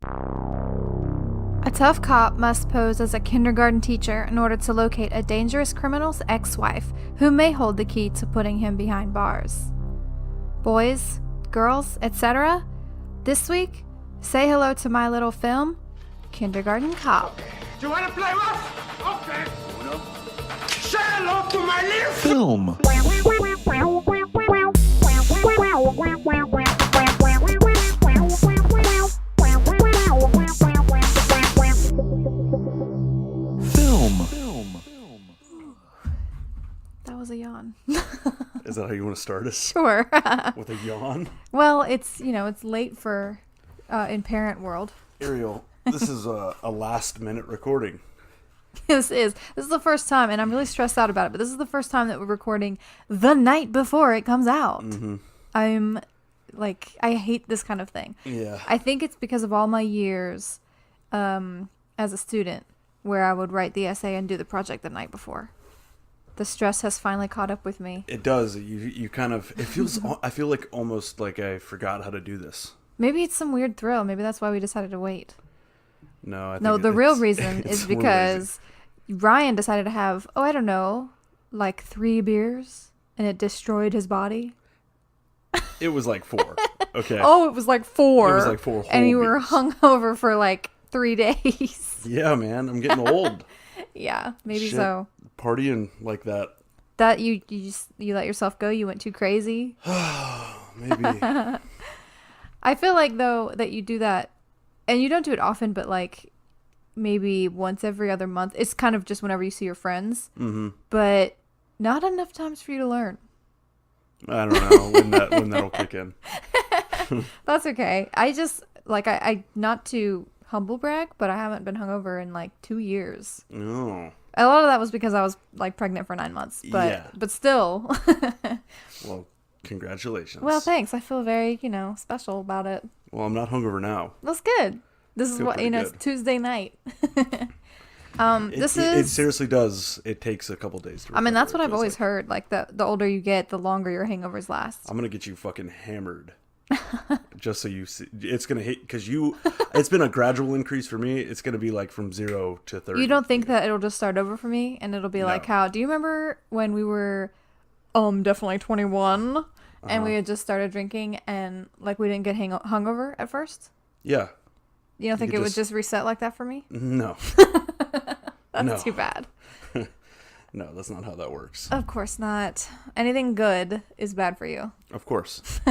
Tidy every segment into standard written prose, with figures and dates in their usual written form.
A tough cop must pose as a kindergarten teacher in order to locate a dangerous criminal's ex-wife who may hold the key to putting him behind bars. Boys, girls, etc. This week, say hello to my little film, Kindergarten Cop. Do you want to play rough? Okay. Say hello to my little Film. That was a yawn. Is that how you want to start us? Sure. With a yawn? Well, it's late for in parent world. Ariel, this is a last minute recording. This is the first time, and I'm really stressed out about it, but this is the first time that we're recording the night before it comes out. Mm-hmm. I'm like, I hate this kind of thing. Yeah. I think it's because of all my years as a student where I would write the essay and do the project the night before. The stress has finally caught up with me. It does. You kind of, it feels, I feel like almost like I forgot how to do this. Maybe it's some weird thrill. Maybe that's why we decided to wait. No, The real reason is because Ryan decided to have, like 3 beers, and it destroyed his body. It was like 4. Okay. Oh, it was like 4. It was like 4 whole and you were beers. hungover for like 3 days. Yeah, man. I'm getting old. Yeah, maybe Shit. so. Partying like that. That you let yourself go. You went too crazy. Maybe. I feel like though that you do that, and you don't do it often, but like maybe once every other month. It's kind of just whenever you see your friends. Mm-hmm. But not enough times for you to learn. I don't know when that'll kick in. That's okay. I just like I not to humble brag, but I haven't been hungover in like 2 years. No. A lot of that was because I was like pregnant for 9 months, but still. Well, congratulations. Well, thanks. I feel very, special about it. Well, I'm not hungover now. That's good. This is Feel what, pretty it's good. Tuesday night. It seriously does. It takes a couple days to recover, that's what it I've feels always like. heard. Like the older you get, the longer your hangovers last. I'm going to get you fucking hammered. Just so you see. It's going to hit, because it's been a gradual increase for me. It's going to be like from 0 to 30. You don't think that it'll just start over for me and it'll be like how, do you remember when we were definitely 21 and we had just started drinking and like we didn't get hungover at first? Yeah. You don't think it would just reset like that for me? No. That's too bad. No, that's not how that works. Of course not. Anything good is bad for you. Of course.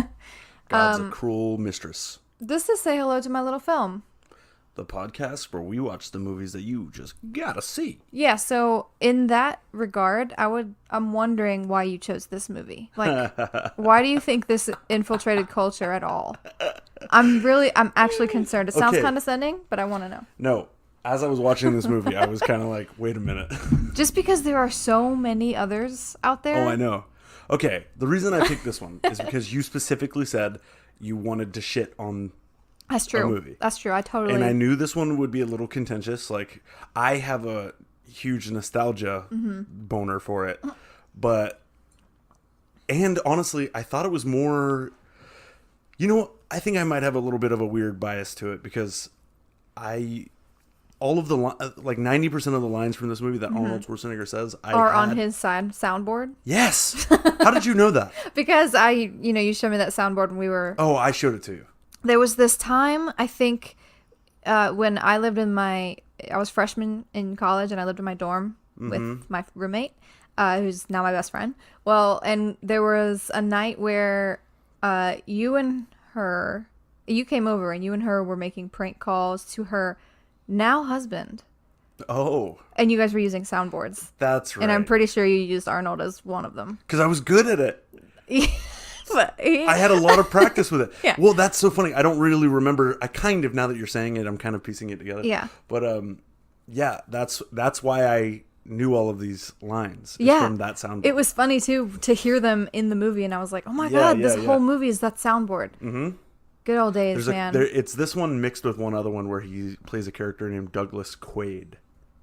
God's a cruel mistress. This is Say Hello to My Little Film. The podcast where we watch the movies that you just gotta see. Yeah, so in that regard, I'm wondering why you chose this movie. Like, why do you think this infiltrated culture at all? I'm actually concerned. It sounds Okay. condescending, but I want to know. No, as I was watching this movie, I was kind of like, wait a minute. Just because there are so many others out there. Oh, I know. Okay, the reason I picked this one is because you specifically said you wanted to shit on That's true. a movie. That's true. I totally. And I knew this one would be a little contentious. Like, I have a huge nostalgia boner for it. And honestly, I thought it was more, I think I might have a little bit of a weird bias to it because all of the, like 90% of the lines from this movie that Arnold Schwarzenegger says are on his soundboard. Yes. How did you know that? Because you showed me that soundboard when we were. Oh, I showed it to you. There was this time, I think, when I lived I was freshman in college and I lived in my dorm with my roommate, who's now my best friend. Well, and there was a night where you came over and you and her were making prank calls to her now husband. Oh. And you guys were using soundboards. That's right. And I'm pretty sure you used Arnold as one of them. Because I was good at it. But, I had a lot of practice with it. Yeah. Well, that's so funny. I don't really remember. I kind of, now that you're saying it, I'm kind of piecing it together. Yeah. But yeah, that's why I knew all of these lines. Yeah. From that soundboard. It was funny too to hear them in the movie, and I was like, "Oh my god, this whole movie is that soundboard." Mm-hmm. Good old days, man. It's this one mixed with one other one where he plays a character named Douglas Quaid.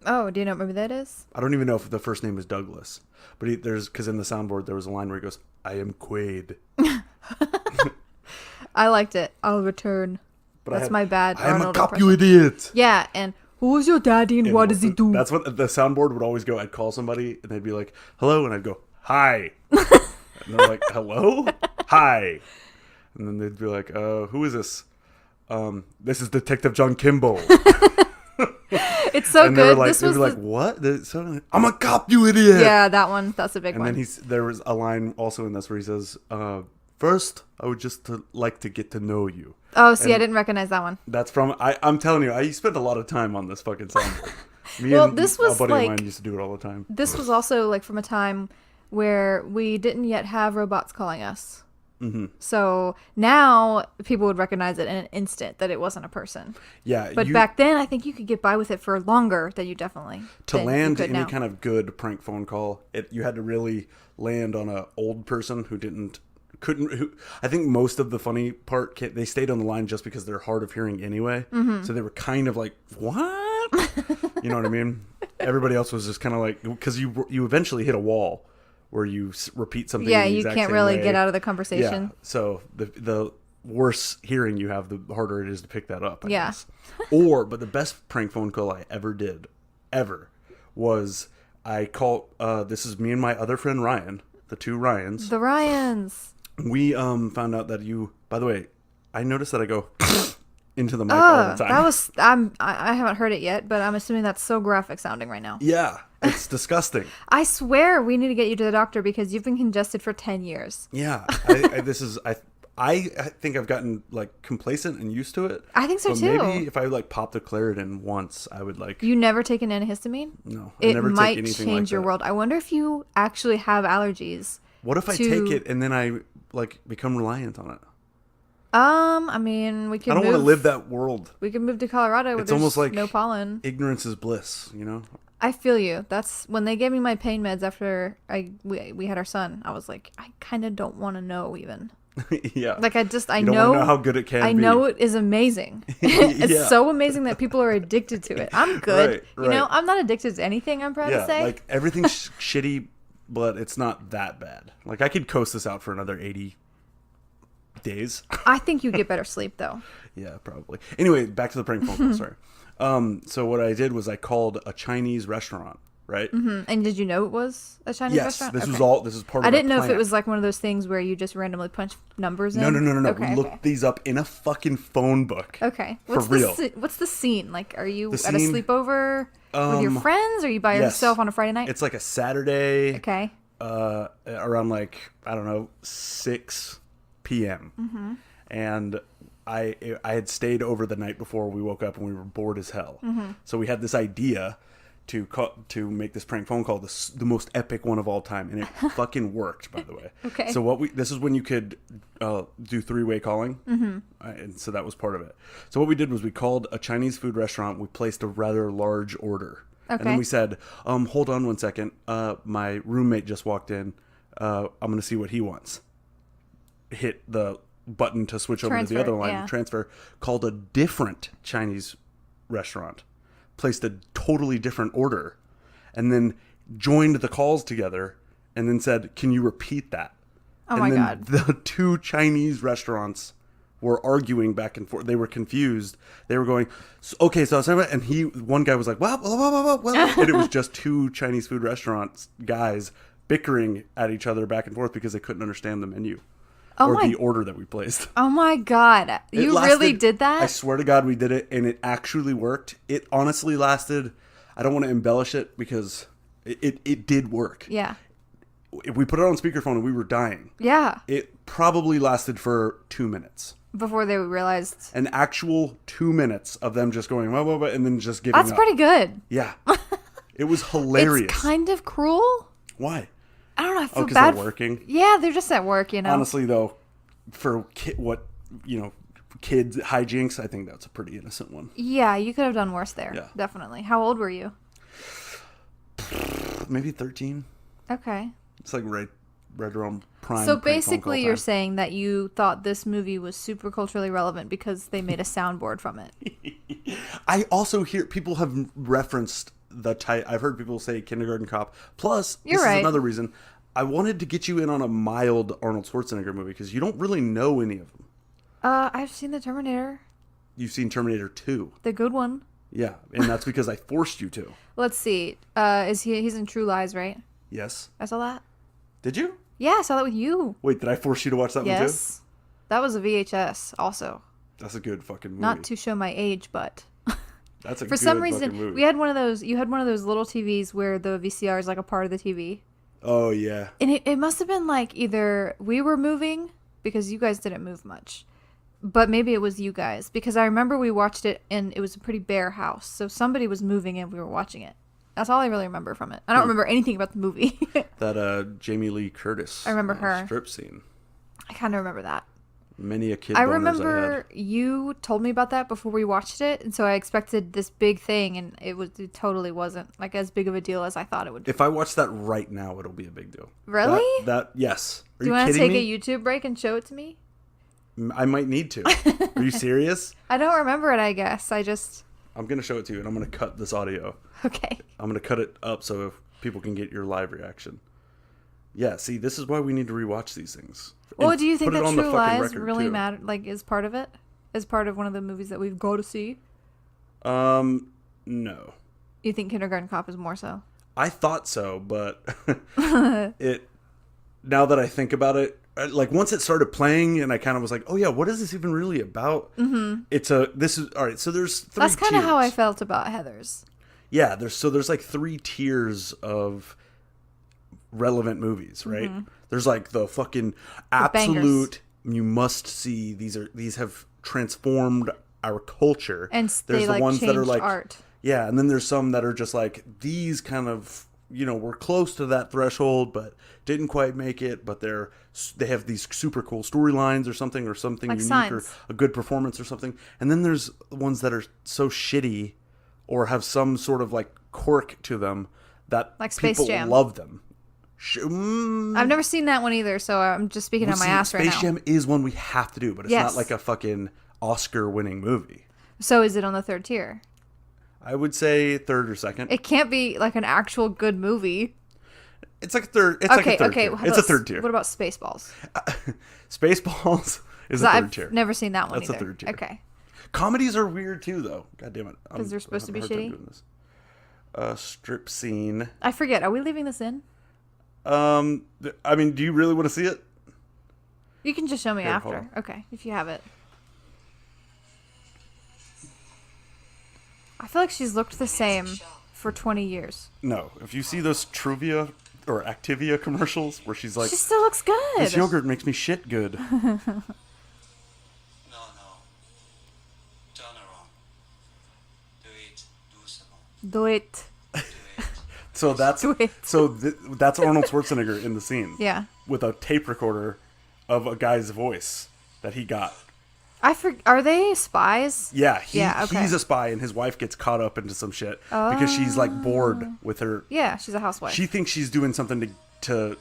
Oh, do you know what movie that is? I don't even know if the first name is Douglas, but because in the soundboard there was a line where he goes, "I am Quaid." I liked it. I'll return. But That's my bad I'm a Arnold cop, you impression. idiot. Yeah, and who's your daddy and what does he do? That's what the soundboard would always go. I'd call somebody and they'd be like, hello. And I'd go, hi. And they're like, hello? Hi. And then they'd be like, who is this? This is Detective John Kimbo. It's so And good. Like, This they'd was be like, what? I'm a cop, you idiot. yeah, that one. That's a big And one. then there was a line also in this where he says, first, I would just like to get to know you. Oh, see, I didn't recognize that one. That's from, I'm telling you, I spent a lot of time on this fucking soundboard. Me Well, and this was a buddy like- of mine used to do it all the time. This was also like from a time where we didn't yet have robots calling us. Mm-hmm. So now people would recognize it in an instant that it wasn't a person. Yeah. But back then, I think you could get by with it for longer than you definitely To than you land could any now. kind of good prank phone call, you had to really land on a old person who I think most of the funny part, they stayed on the line just because they're hard of hearing anyway. Mm-hmm. So they were kind of like, what? You know what I mean? Everybody else was just kind of like, because you eventually hit a wall where you repeat something. Yeah, in the you exact can't same really way. get out of the conversation. Yeah. So the worse hearing you have, the harder it is to pick that up. I Yeah. guess. But the best prank phone call I ever did, was I called. This is me and my other friend Ryan, the two Ryans. The Ryans. We found out that you. By the way, I noticed that I go into the mic all the time. That was I haven't heard it yet, but I'm assuming that's so graphic sounding right now. Yeah, it's disgusting. I swear we need to get you to the doctor because you've been congested for 10 years. Yeah, I think I've gotten like complacent and used to it. I think so but too. Maybe if I like popped a Claritin once, I would like. You never take an antihistamine? No, I It never might take anything change like your that. world. I wonder if you actually have allergies. What if I take it and then I like become reliant on it? I mean, we can I don't want to live that world. We can move to Colorado where It's there's almost like no pollen. Ignorance is bliss, you know? I feel you. That's when they gave me my pain meds after we had our son. I was like, I kind of don't want to know even. Yeah. Like I you don't know wanna know how good it can I be. know it is amazing. It's Yeah. so amazing that people are addicted to it. I'm good. Right, You know, right. I'm not addicted to anything, I'm proud to say. like everything's shitty, but it's not that bad. Like I could coast this out for another 80 days. I think you get better sleep though. Yeah, probably. Anyway, back to the prank phone call. Sorry. So what I did was I called a Chinese restaurant, right? Mm-hmm. And did you know it was a Chinese Yes, restaurant? this Okay. is part of I didn't know our if plan. it was like one of those things where you just randomly punch numbers in. No. Okay, We looked these up in a fucking phone book. Okay. For real. What's the scene? Like, are you The at a scene- sleepover with your friends? Or are you by Yes. yourself on a Friday night? It's like a Saturday. Okay. Around like, I don't know, 6 p.m. Mm-hmm. And I had stayed over the night before we woke up and we were bored as hell. Mm-hmm. So we had this idea to make this prank phone call the most epic one of all time, and it fucking worked, by the way. Okay. So this is when you could do three-way calling, and so that was part of it. So what we did was we called a Chinese food restaurant. We placed a rather large order, and Okay. then we said, "Hold on one second. My roommate just walked in. I'm going to see what he wants." Hit the button to switch over to the Transfer, other line. yeah. Transfer. Called a different Chinese restaurant. Placed a totally different order, and then joined the calls together, and then said, "Can you repeat that?" Oh and my then God. The two Chinese restaurants were arguing back and forth. They were confused. They were going, "Okay, so I was talking about," and one guy was like, "Well," and it was just two Chinese food restaurants guys bickering at each other back and forth because they couldn't understand the menu or the order that we placed. Oh my God. It You lasted- really did that? I swear to God we did it, and it actually worked. It honestly lasted, I don't want to embellish it because it did work. Yeah. If we put it on speakerphone and we were dying, Yeah. it probably lasted for 2 minutes. Before they realized. An actual 2 minutes of them just going, blah, blah, blah, and then just giving That's up. pretty good. Yeah. It was hilarious. It's kind of cruel. Why? I don't know. I feel because bad. they're working? Yeah, they're just at work, you know. Honestly, though, for kids hijinks, I think that's a pretty innocent one. Yeah, you could have done worse there. Yeah. Definitely. How old were you? Maybe 13. Okay. It's like right around prime. So prank phone basically, call you're time. saying that you thought this movie was super culturally relevant because they made a soundboard from it. I also hear people have referenced the title. I've heard people say Kindergarten Cop. Plus, You're this right. is another reason. I wanted to get you in on a mild Arnold Schwarzenegger movie because you don't really know any of them. I've seen the Terminator. you've seen Terminator 2. The good one. Yeah, and that's because I forced you to. Let's see. He's in True Lies, right? Yes. I saw that. Did you? Yeah, I saw that with you. Wait, did I force you to watch that one too? Yes. That was a VHS also. That's a good fucking movie. Not to show my age, but That's a for good some fucking reason movie. we had one of those. You had one of those little TVs where the VCR is like a part of the TV. Oh yeah. And it must have been like either we were moving because you guys didn't move much. But maybe it was you guys because I remember we watched it and it was a pretty bare house. So somebody was moving and we were watching it. That's all I really remember from it. I don't remember anything about the movie. That Jamie Lee Curtis. I remember her. Strip scene. I kind of remember that. Many a kid. I boners remember I had. you told me about that before we watched it, and so I expected this big thing, and it totally wasn't like as big of a deal as I thought it would be. If I watch that right now, it'll be a big deal. Really? That yes. Are Do you you want to kidding take me? a YouTube break and show it to me? I might need to. Are you serious? I don't remember it, I guess. I just... I'm gonna show it to you, and I'm gonna cut this audio. Okay. I'm gonna cut it up so people can get your live reaction. Yeah, see, this is why we need to rewatch these things. Well, And do you think put it that on the True fucking Lies record, really too. matter? Like, is part of it? Is part of one of the movies that we've go to see? No. You think Kindergarten Cop is more so? I thought so, but it. Now that I think about it, like once it started playing, and I kind of was like, "Oh yeah, what is this even really about?" Mm-hmm. This is all right. So there's three. That's kind of how I tiers. felt about Heathers. Yeah, there's like 3 tiers of relevant movies, right? Mm-hmm. There's like the fucking bangers. absolute you must see. These have transformed our culture. And there's they the like ones changed that are like art. yeah, and then there's some that are just like these kind of we're close to that threshold, but didn't quite make it. But they have these super cool storylines or something Like unique Signs. or a good performance or something. And then there's ones that are so shitty or have some sort of like quirk to them that Like Space people Jam. love them. I've never seen that one either, so I'm just speaking on my ass right now. Space Jam is one we have to do, but it's Yes. not like a fucking Oscar-winning movie. So is it on the third tier? I would say third or second. It can't be like an actual good movie. It's like a third. It's like a third tier. how It's a about- third tier. What about Spaceballs? Spaceballs is a 'Cause third I've tier. never seen that one That's a either. third tier. Okay. Comedies are weird too, though. God damn it. 'Cause they're supposed to be I'm having a shitty? hard time doing this. Strip scene. I forget. Are we leaving this in? I mean, do you really want to see it? You can just show me Here, hold after. Okay, if you have it. I feel like she's looked the same for 20 years. No. If you see those Truvia or Activia commercials where she's like, She still looks good. this yogurt makes me shit good. No, no. Turn around. Do it. Do some more. Do it. Do it. So that's Do it. that's Arnold Schwarzenegger in the scene. Yeah. With a tape recorder of a guy's voice that he got. Are they spies? Yeah, okay. he's a spy, and his wife gets caught up into some shit because she's like bored with her. Yeah, she's a housewife. She thinks she's doing something to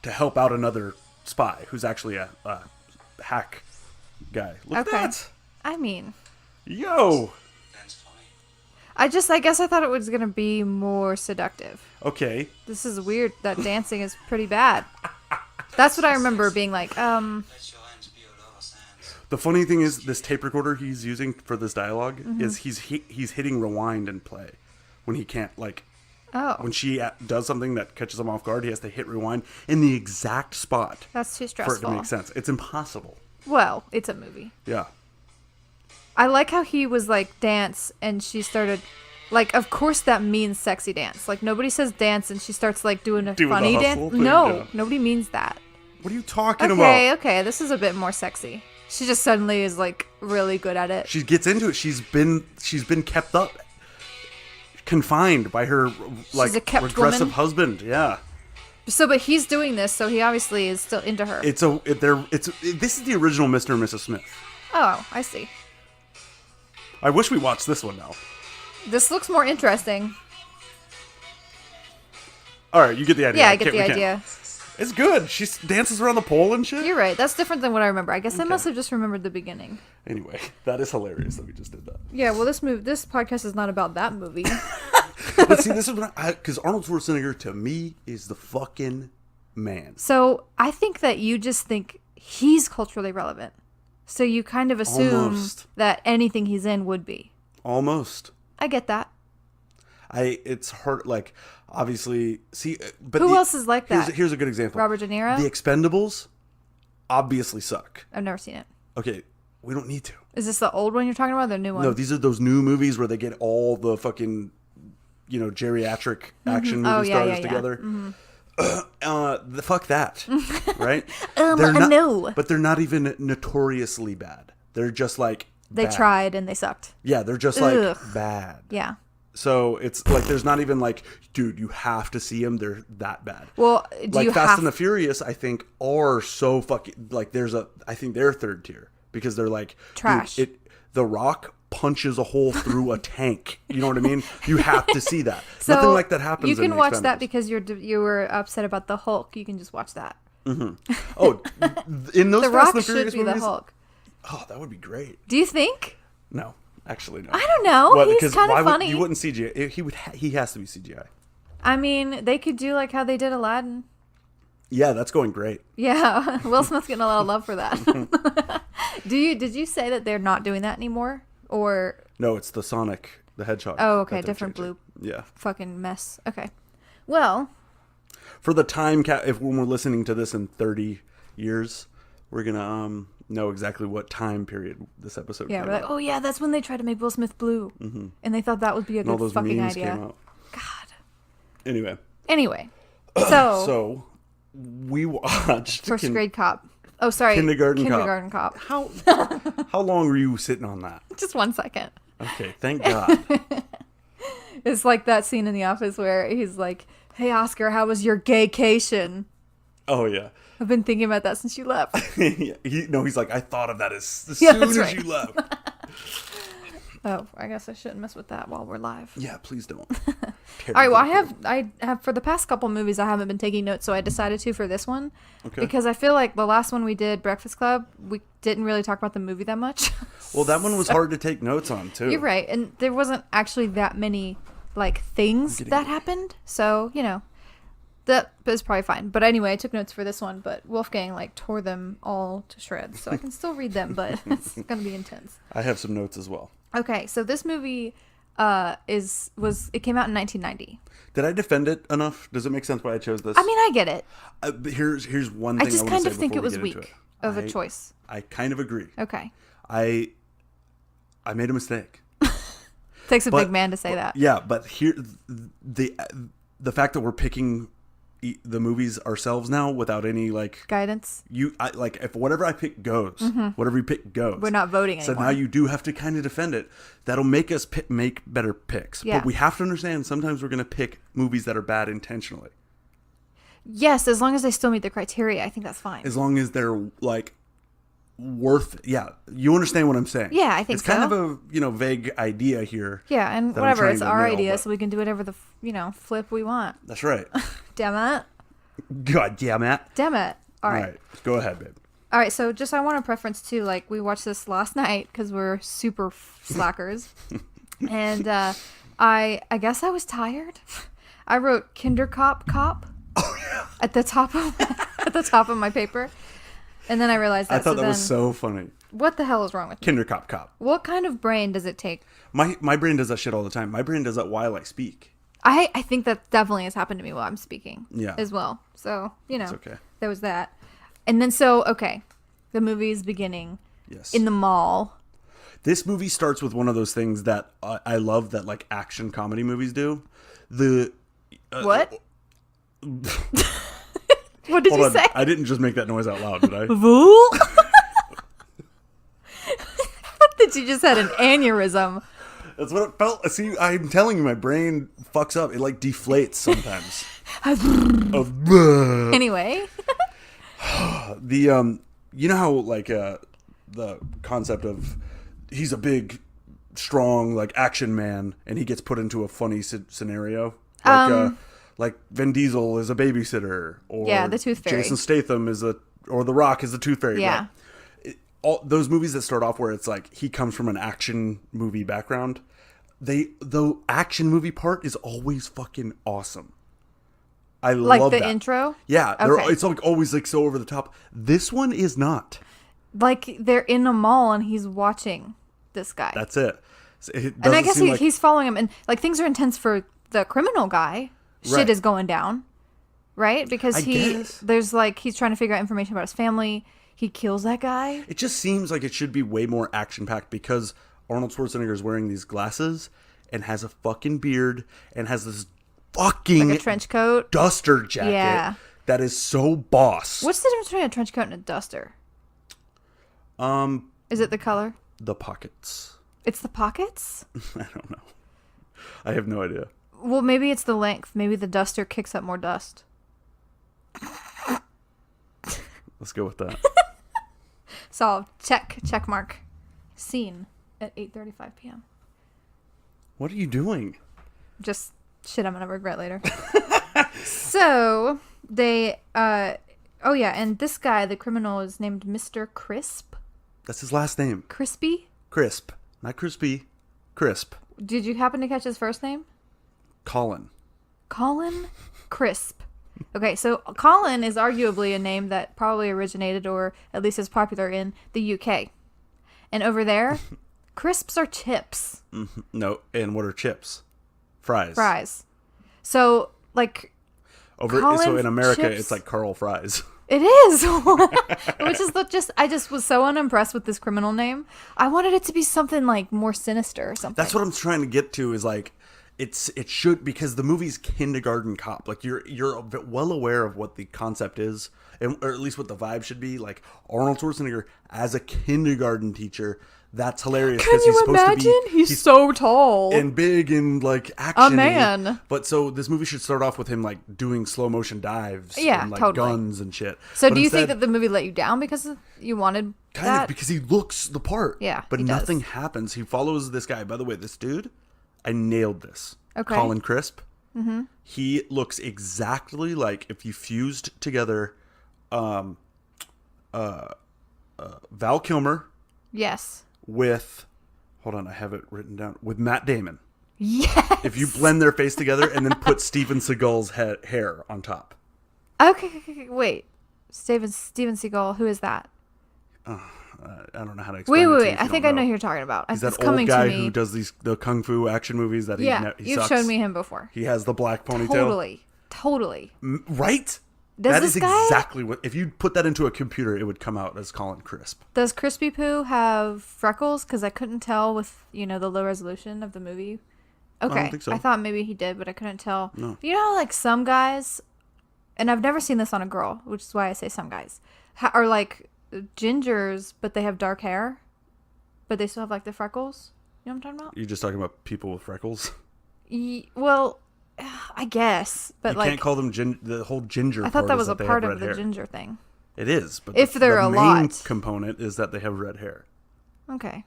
help out another spy who's actually a hack guy. Look Okay. at that! I mean, Yo. Dance for me. I guess I thought it was gonna be more seductive. Okay. This is weird. That dancing is pretty bad. That's what I remember being like. Let your hands be your lover's hands. The funny thing is, this tape recorder he's using for this dialogue Mm-hmm. is he's hitting rewind and play when he can't Oh, when she does something that catches him off guard, he has to hit rewind in the exact spot that's too for it to stressful. make sense. It's impossible. Well, it's a movie. Yeah. I like how he was like dance and she started like of course that means sexy dance. Like nobody says dance and she starts like doing a Doing the funny hustle dance. thing, No, yeah. nobody means that. What are you talking Okay, about? okay, this is a bit more sexy. She just suddenly is like really good at it. She gets into it. She's been kept up, confined by her like a kept regressive woman? husband. Yeah. So but he's doing this, so he obviously is still into her. This is the original Mr. and Mrs. Smith. Oh, I see. I wish we watched this one now. This looks more interesting. All right, you get the idea. Yeah, I get We the can't- idea. It's good. She dances around the pole and shit. You're right. That's different than what I remember. I guess I must have just remembered the beginning. Anyway, that is hilarious that we just did that. Yeah, well, this podcast is not about that movie. But see, this is because Arnold Schwarzenegger to me is the fucking man. So I think that you just think he's culturally relevant. So you kind of assume Almost. that anything he's in would be. Almost. I get that. It's hard, like, obviously, see, but Who else is like that? Here's a good example. Robert De Niro? The Expendables obviously suck. I've never seen it. Okay, we don't need to. Is this the old one you're talking about or the new one? No, these are those new movies where they get all the fucking, geriatric action movie stars together. Fuck that, right? They're not, no. But they're not even notoriously bad. They're just like They bad. tried and they sucked. Yeah, they're just Ugh. like bad. Yeah. So it's like there's not even like, dude, you have to see them. They're that bad. Well, do like you Fast have... and the Furious, I think, are so fucking like I think they're third tier because they're like trash. Dude, The Rock punches a hole through a tank. You know what I mean? You have to see that. So Nothing like that happens. You can in the watch Expendables. that because you were upset about the Hulk. You can just watch that. Oh, in those The Fast Rock and the should Furious be movies, the Hulk. oh, that would be great. Do you think? No, actually, no. I don't know. Well, He's because kind why of funny. You wouldn't CGI. He has to be CGI. I mean, they could do like how they did Aladdin. Yeah, that's going great. Yeah, Will Smith's getting a lot of love for that. Did you say that they're not doing that anymore, or? No, it's the Sonic the Hedgehog. Oh, okay, that they're different changing. blue. Yeah. Fucking mess. Okay. Well, For the time if when we're listening to this in 30 years, we're gonna know exactly what time period this episode. yeah, came we're like, out. oh yeah, that's when they tried to make Will Smith blue, and they thought that would be a And all good those fucking memes idea. came out. God. Anyway, so so we watched first grade cop. Oh, sorry, Kindergarten cop. How long were you sitting on that? Just 1 second. Okay, thank God. It's like that scene in The Office where he's like, "Hey Oscar, how was your gaycation?" Oh yeah. I've been thinking about that since you left. He's like, I thought of that as Yeah, soon that's as right. you left. Oh, I guess I shouldn't mess with that while we're live. Yeah, please don't. All right, well, I have for the past couple movies I haven't been taking notes, so I decided to for this one. Okay. Because I feel like the last one we did, Breakfast Club, we didn't really talk about the movie that much. Well, that one was hard to take notes on too. You're right, and there wasn't actually that many like things that happened, so that was probably fine. But anyway, I took notes for this one, but Wolfgang like tore them all to shreds, so I can still read them, but it's gonna be intense. I have some notes as well. Okay, so this movie it came out in 1990. Did I defend it enough? Does it make sense why I chose this? I mean, I get it. But here's one I thing just I want kind to of say think before it was we get into weak of a choice. I kind of agree. Okay. I made a mistake. Takes a big man to say that. Yeah, but here the fact that we're picking the movies ourselves now without any like Guidance. like if whatever I pick goes, whatever you pick goes. We're not voting So anymore. now you do have to kind of defend it. That'll make us make better picks. Yeah. But we have to understand sometimes we're going to pick movies that are bad intentionally. Yes, as long as they still meet the criteria, I think that's fine. As long as they're like worth it. Yeah, you understand what I'm saying. Yeah, I think it's kind so. of a vague idea here. Yeah, and that I'm whatever, trying it's to our nail, idea, but- so we can do whatever the flip we want. That's right. Damn it. God damn it. Damn it. All right. Go ahead, babe. All right, so just I want to preference too, like we watched this last night because we're super slackers, and I guess I was tired. I wrote Kindercop cop at the top of my paper, and then I realized that. I thought that was so funny. What the hell is wrong with me? Kindercop cop. What kind of brain does it take? My brain does that shit all the time. My brain does that while I speak. I think that definitely has happened to me while I'm speaking. Yeah. As well. So, It's okay. there was that. And then the movie is beginning Yes. in the mall. This movie starts with one of those things that I love that like action comedy movies do. What? What did Hold you on. say? I didn't just make that noise out loud, did I? Vool? That you just had an aneurysm. That's what it felt. See, I'm telling you, my brain fucks up. It like deflates sometimes. Anyway. You know how like the concept of he's a big, strong like action man, and he gets put into a funny scenario, like Vin Diesel is a babysitter, or the Tooth Fairy. Jason Statham or The Rock is the Tooth Fairy. Yeah. All those movies that start off where it's like he comes from an action movie background, the action movie part is always fucking awesome. Like love the that. intro? Yeah, Okay. it's like always like so over the top. This one is not. Like they're in a mall and he's watching this guy. That's it. So it And I doesn't guess seem like- he's following him, and like things are intense for the criminal guy. Shit Right. is going down, right? Because I guess. there's like he's trying to figure out information about his family. He kills that guy. It just seems like it should be way more action-packed because Arnold Schwarzenegger is wearing these glasses and has a fucking beard and has this fucking Like a trench coat. duster jacket Yeah. that is so boss. What's the difference between a trench coat and a duster? Is it the color? The pockets. It's the pockets? I don't know. I have no idea. Well, maybe it's the length. Maybe the duster kicks up more dust. Let's go with that. Solved. Check mark. Scene at 8:35 p.m. What are you doing? Just shit I'm gonna regret later. So they oh yeah, and this guy, the criminal, is named Mr. Crisp. That's his last name. Crispy? Crisp. Not crispy. Crisp. Did you happen to catch his first name? Colin. Colin Crisp. Okay, so Colin is arguably a name that probably originated or at least is popular in the UK. And over there, crisps are chips. No, and what are chips? Fries. Fries. So, like, So Colin in America, chips- it's like Carl Fries. it is. Which is I just was so unimpressed with this criminal name. I wanted it to be something like more sinister or something. That's what I'm trying to get to is like, it should, because the movie's Kindergarten Cop. Like you're well aware of what the concept is, or at least what the vibe should be. Like Arnold Schwarzenegger as a kindergarten teacher. That's hilarious. Can you imagine? He's so tall. and big and like action. man. But so this movie should start off with him like doing slow motion dives. Yeah, and like totally. guns and shit. So But do you think instead- that the movie let you down because you wanted Kind that? of, because he looks the part. Yeah, But he does. nothing happens. He follows this guy. By the way, this dude, I nailed this. Okay. Colin Crisp. Mm-hmm. He looks exactly like if you fused together Val Kilmer Yes. with, hold on, I have it written down, with Matt Damon. Yes. If you blend their face together and then put Steven Seagal's hair on top. Okay, wait. Steven Seagal, who is that? I don't know how to explain it. Wait. to you if I you think don't I know who you're talking about. He's It's that coming old guy to me. who does the kung fu action movies that Yeah, he you've sucks. shown me him before. He has the black ponytail. Totally. Right? Does That this is guy- exactly what, if you put that into a computer, it would come out as Colin Crisp. Does Crispy Poo have freckles? Because I couldn't tell with, the low resolution of the movie. Okay. think so. I thought maybe he did, but I couldn't tell. No. You know how, like, some guys, and I've never seen this on a girl, which is why I say some guys, are like gingers, but they have dark hair, but they still have, like, the freckles? You know what I'm talking about? You're just talking about people with freckles? Well, I guess, but You like can't call them the whole ginger I thought part that is was a they part have of red the hair. ginger thing. It is, but If they're the a main lot. component is that they have red hair. Okay.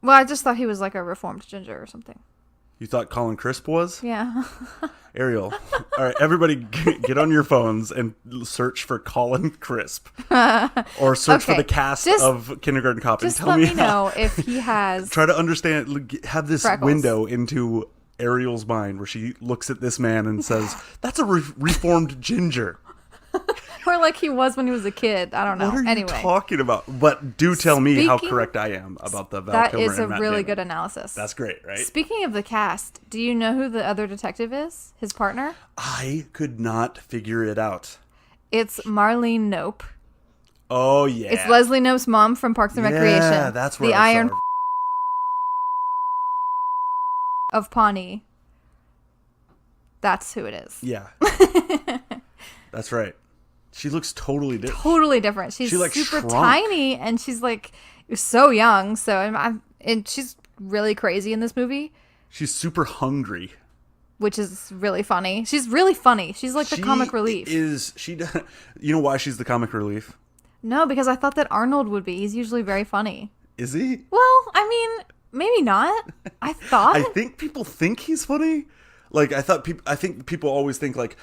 Well, I just thought he was like a reformed ginger or something. You thought Colin Crisp was? Yeah. Ariel. All right, everybody get on your phones and search for Colin Crisp. Or search for Okay, the cast just- of Kindergarten Cop and Just tell let me me know if he has. Try to understand, have this Freckles. window into Ariel's mind where she looks at this man and says, that's a reformed ginger. Or like he was when he was a kid. I don't know. What are you Anyway, talking about? But do tell me how Speaking- correct I am about the Val that Kilmer is a and Matt really Damon. good analysis. That's great, right? Speaking of the cast, do you know who the other detective is? His partner? I could not figure it out. It's Marlene Nope. Oh, yeah. It's Leslie Nope's mom from Parks and Recreation. Yeah, that's where the I Iron saw her. of Pawnee. That's who it is. Yeah. That's right. She looks totally different. Totally different. She's She, like, super shrunk. tiny, and she's like so young. So and she's really crazy in this movie, She's super hungry. which is really funny. She's really funny. She's like the comic relief. You know why she's the comic relief? No, because I thought that Arnold would be. He's usually very funny. Is he? Well, I mean, maybe not. I thought. I think people think he's funny. Like I think people always think like,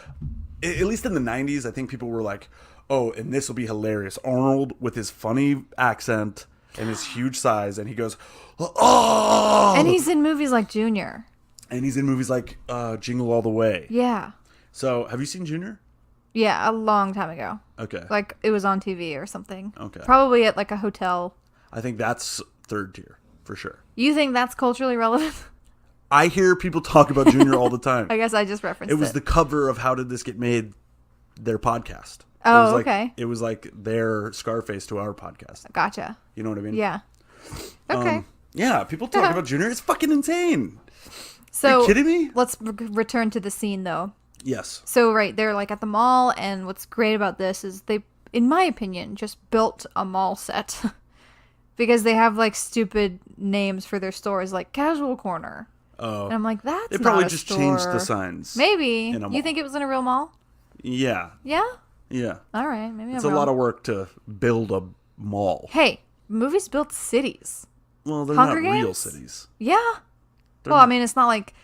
at least in the 90s, I think people were like, oh, and this will be hilarious. Arnold with his funny accent and his huge size, and he goes, oh, And he's in movies like Junior. and he's in movies like Jingle All the Way. Yeah. So have you seen Junior? Yeah, a long time ago. Okay. Like it was on TV or something. Okay. Probably at like a hotel. I think that's third tier for sure. You think that's culturally relevant? I hear people talk about Junior all the time. I guess I just referenced it. It was the cover of How Did This Get Made, their podcast. Oh, it was like, okay. It was like their Scarface to our podcast. Gotcha. You know what I mean? Yeah. Okay. Yeah, people talk about Junior. It's fucking insane. So Are you kidding me? Let's return to the scene though. Yes. So right, they're like at the mall, and what's great about this is they, in my opinion, just built a mall set. Because they have like stupid names for their stores, like Casual Corner. Oh. And I'm like, that's They probably not a just store. changed the signs. Maybe. in a mall. You think it was in a real mall? Yeah. Yeah? Yeah. All right. Maybe It's I'm a wrong. lot of work to build a mall. Hey, movies built cities. Well, they're Hunger not real Games? cities. Yeah. Well, I mean, it's not like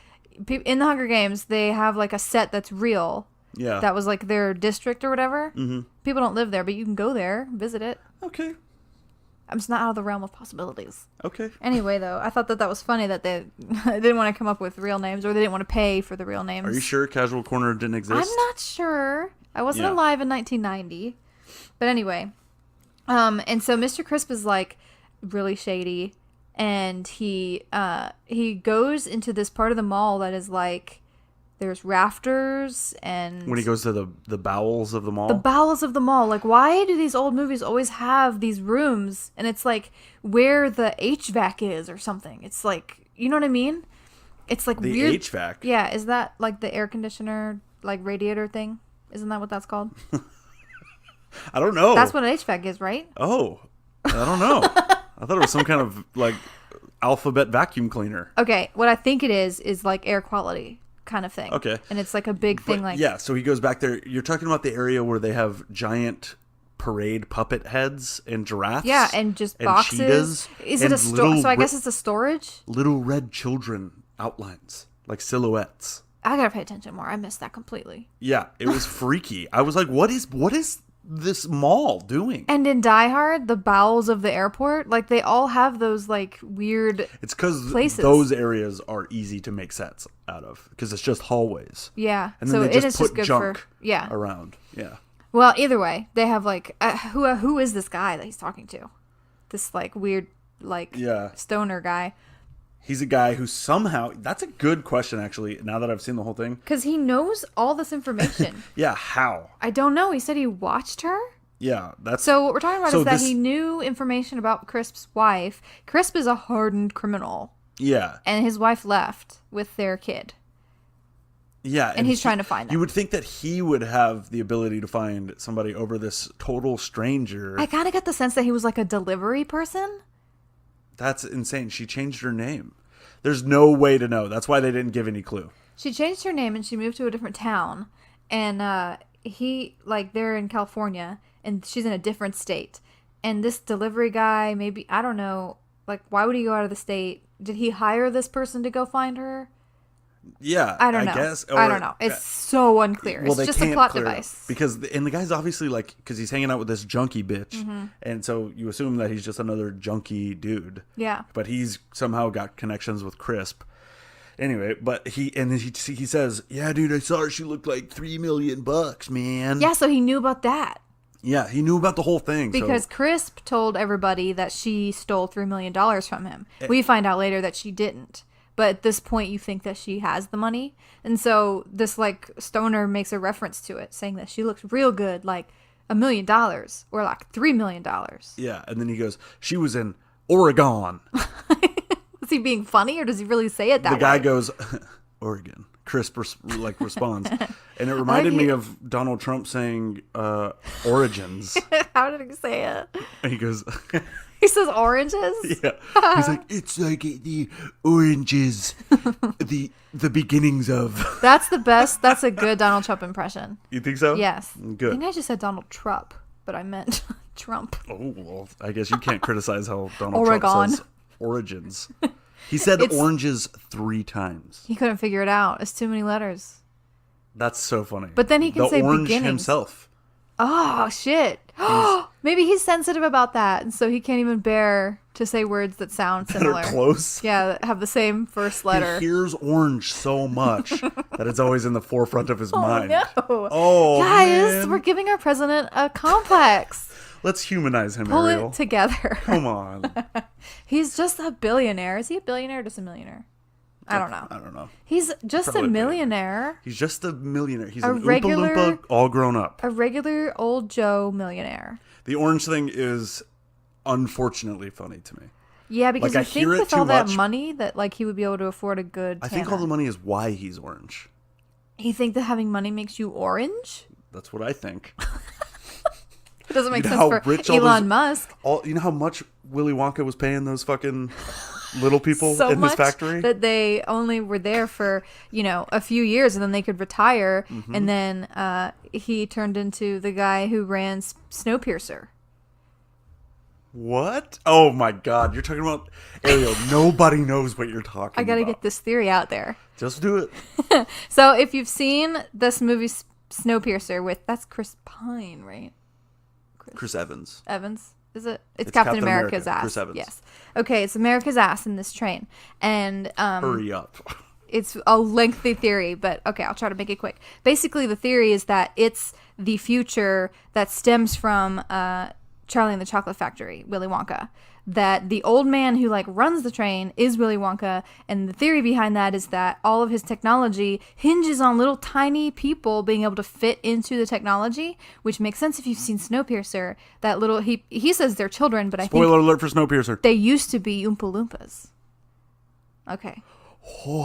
in the Hunger Games, they have like a set that's real. Yeah. That was like their district or whatever. Mm-hmm. People don't live there, but you can go there, visit it. Okay. I'm just not out of the realm of possibilities. Okay. Anyway, though, I thought that was funny that they didn't want to come up with real names, or they didn't want to pay for the real names. Are you sure Casual Corner didn't exist? I'm not sure. I wasn't Yeah. alive in 1990. But anyway, and so Mr. Crisp is like really shady, and he goes into this part of the mall that is like there's rafters and When he goes to the bowels of the mall? the bowels of the mall. Like, why do these old movies always have these rooms? And it's like where the HVAC is or something. It's like, you know what I mean? It's like the weird. HVAC? Yeah, is that like the air conditioner, like radiator thing? Isn't that what that's called? I don't know. That's what an HVAC is, right? Oh. I don't know. I thought it was some kind of like alphabet vacuum cleaner. Okay, what I think it is like air quality kind of thing. Okay. And it's like a big thing, But, like yeah, so he goes back there. You're talking about the area where they have giant parade puppet heads and giraffes. yeah, and just and boxes. cheetahs Is it and a store? little So I guess it's a storage. little red children outlines, like silhouettes. I gotta pay attention more. I missed that completely. Yeah, it was freaky. I was like, what is this mall doing? And in Die Hard, the bowels of the airport, like they all have those like weird. It's because places. those areas are easy to make sets out of because it's just hallways. Yeah, And then so they it just is put just good junk for around. Yeah. Well, either way, they have like who is this guy that he's talking to? This like weird like Yeah. stoner guy. He's a guy who somehow, that's a good question actually, now that I've seen the whole thing. Because he knows all this information. Yeah, how? I don't know. He said he watched her. Yeah, that's So what we're talking about So is that this- he knew information about Crisp's wife. Crisp is a hardened criminal, yeah. and his wife left with their kid. Yeah, And he's trying to find them. You would think that he would have the ability to find somebody over this total stranger. I kind of get the sense that he was like a delivery person. That's insane. She changed her name. There's no way to know. That's why they didn't give any clue. She changed her name and she moved to a different town. And he, like, they're in California and she's in a different state. And this delivery guy, maybe, I don't know, like, why would he go out of the state? Did he hire this person to go find her? Yeah, I don't know. guess. I don't know. It's so unclear. It's they just a can't plot clear it up device. because the guy's obviously like, because he's hanging out with this junkie bitch, Mm-hmm. and so you assume that he's just another junkie dude. Yeah. But he's somehow got connections with Crisp. Anyway, but he says, "Yeah, dude, I saw her. She looked like $3 million, man." Yeah, so he knew about that. Yeah, he knew about the whole thing. Because so. Crisp told everybody that she stole $3 million from him. We find out later that she didn't. But at this point, you think that she has the money. And so this, like, stoner makes a reference to it, saying that she looks real good, like $1 million or like $3 million. Yeah, and then he goes, "She was in Oregon." Is he being funny or does he really say it that way? The guy goes, "Oregon." Crisp responds, and it reminded me of Donald Trump saying "origins." How did he say it? And he goes, He says oranges? "Yeah." He's like, "It's like the oranges, the beginnings of." That's the best. That's a good Donald Trump impression. You think so? Yes. Good. I think I just said Donald Trump, but I meant Trump. Oh well, I guess you can't criticize how Donald Oregon. Trump says origins. He said oranges 3 times. He couldn't figure it out. It's too many letters. That's so funny. But then he can the say orange beginnings. himself. Oh, shit. Maybe he's sensitive about that, and so he can't even bear to say words that sound That similar. are close. Yeah, that have the same first letter. He hears orange so much that it's always in the forefront of his mind. No. Oh, Guys, man. we're giving our president a complex. Let's humanize him, Pull Ariel. it together. Come on. He's just a billionaire. Is he a billionaire or just a millionaire? I don't know. I don't know. He's just Probably a a billionaire. millionaire. He's just a millionaire. He's A an regular- Oompa Loompa all grown up. A regular old Joe millionaire. The orange thing is unfortunately funny to me. Yeah, because Like, I you think hear it with too all that much. money that like he would be able to afford a good I think tanner. all the money is why he's orange. You think that having money makes you orange? That's what I think. It doesn't make You know sense how for rich all Elon those- Musk. You know how much Willy Wonka was paying those fucking little people So in much his factory? that they only were there for, a few years and then they could retire. Mm-hmm. And then he turned into the guy who ran Snowpiercer. What? Oh my god, you're talking about Ariel. Nobody knows what you're talking I got to about. get this theory out there. Just do it. So if you've seen this movie Snowpiercer that's Chris Pine, right? Chris Evans. Evans, is it? It's Captain Captain America's America, ass. Chris Evans. Yes. Okay, it's America's ass in this train, and Hurry up. it's a lengthy theory, but okay, I'll try to make it quick. Basically, the theory is that it's the future that stems from Charlie and the Chocolate Factory, Willy Wonka. That the old man who runs the train is Willy Wonka, and the theory behind that is that all of his technology hinges on little tiny people being able to fit into the technology, which makes sense if you've seen Snowpiercer. That little he says they're children, but I think Spoiler alert for Snowpiercer. they used to be Oompa Loompas. Okay.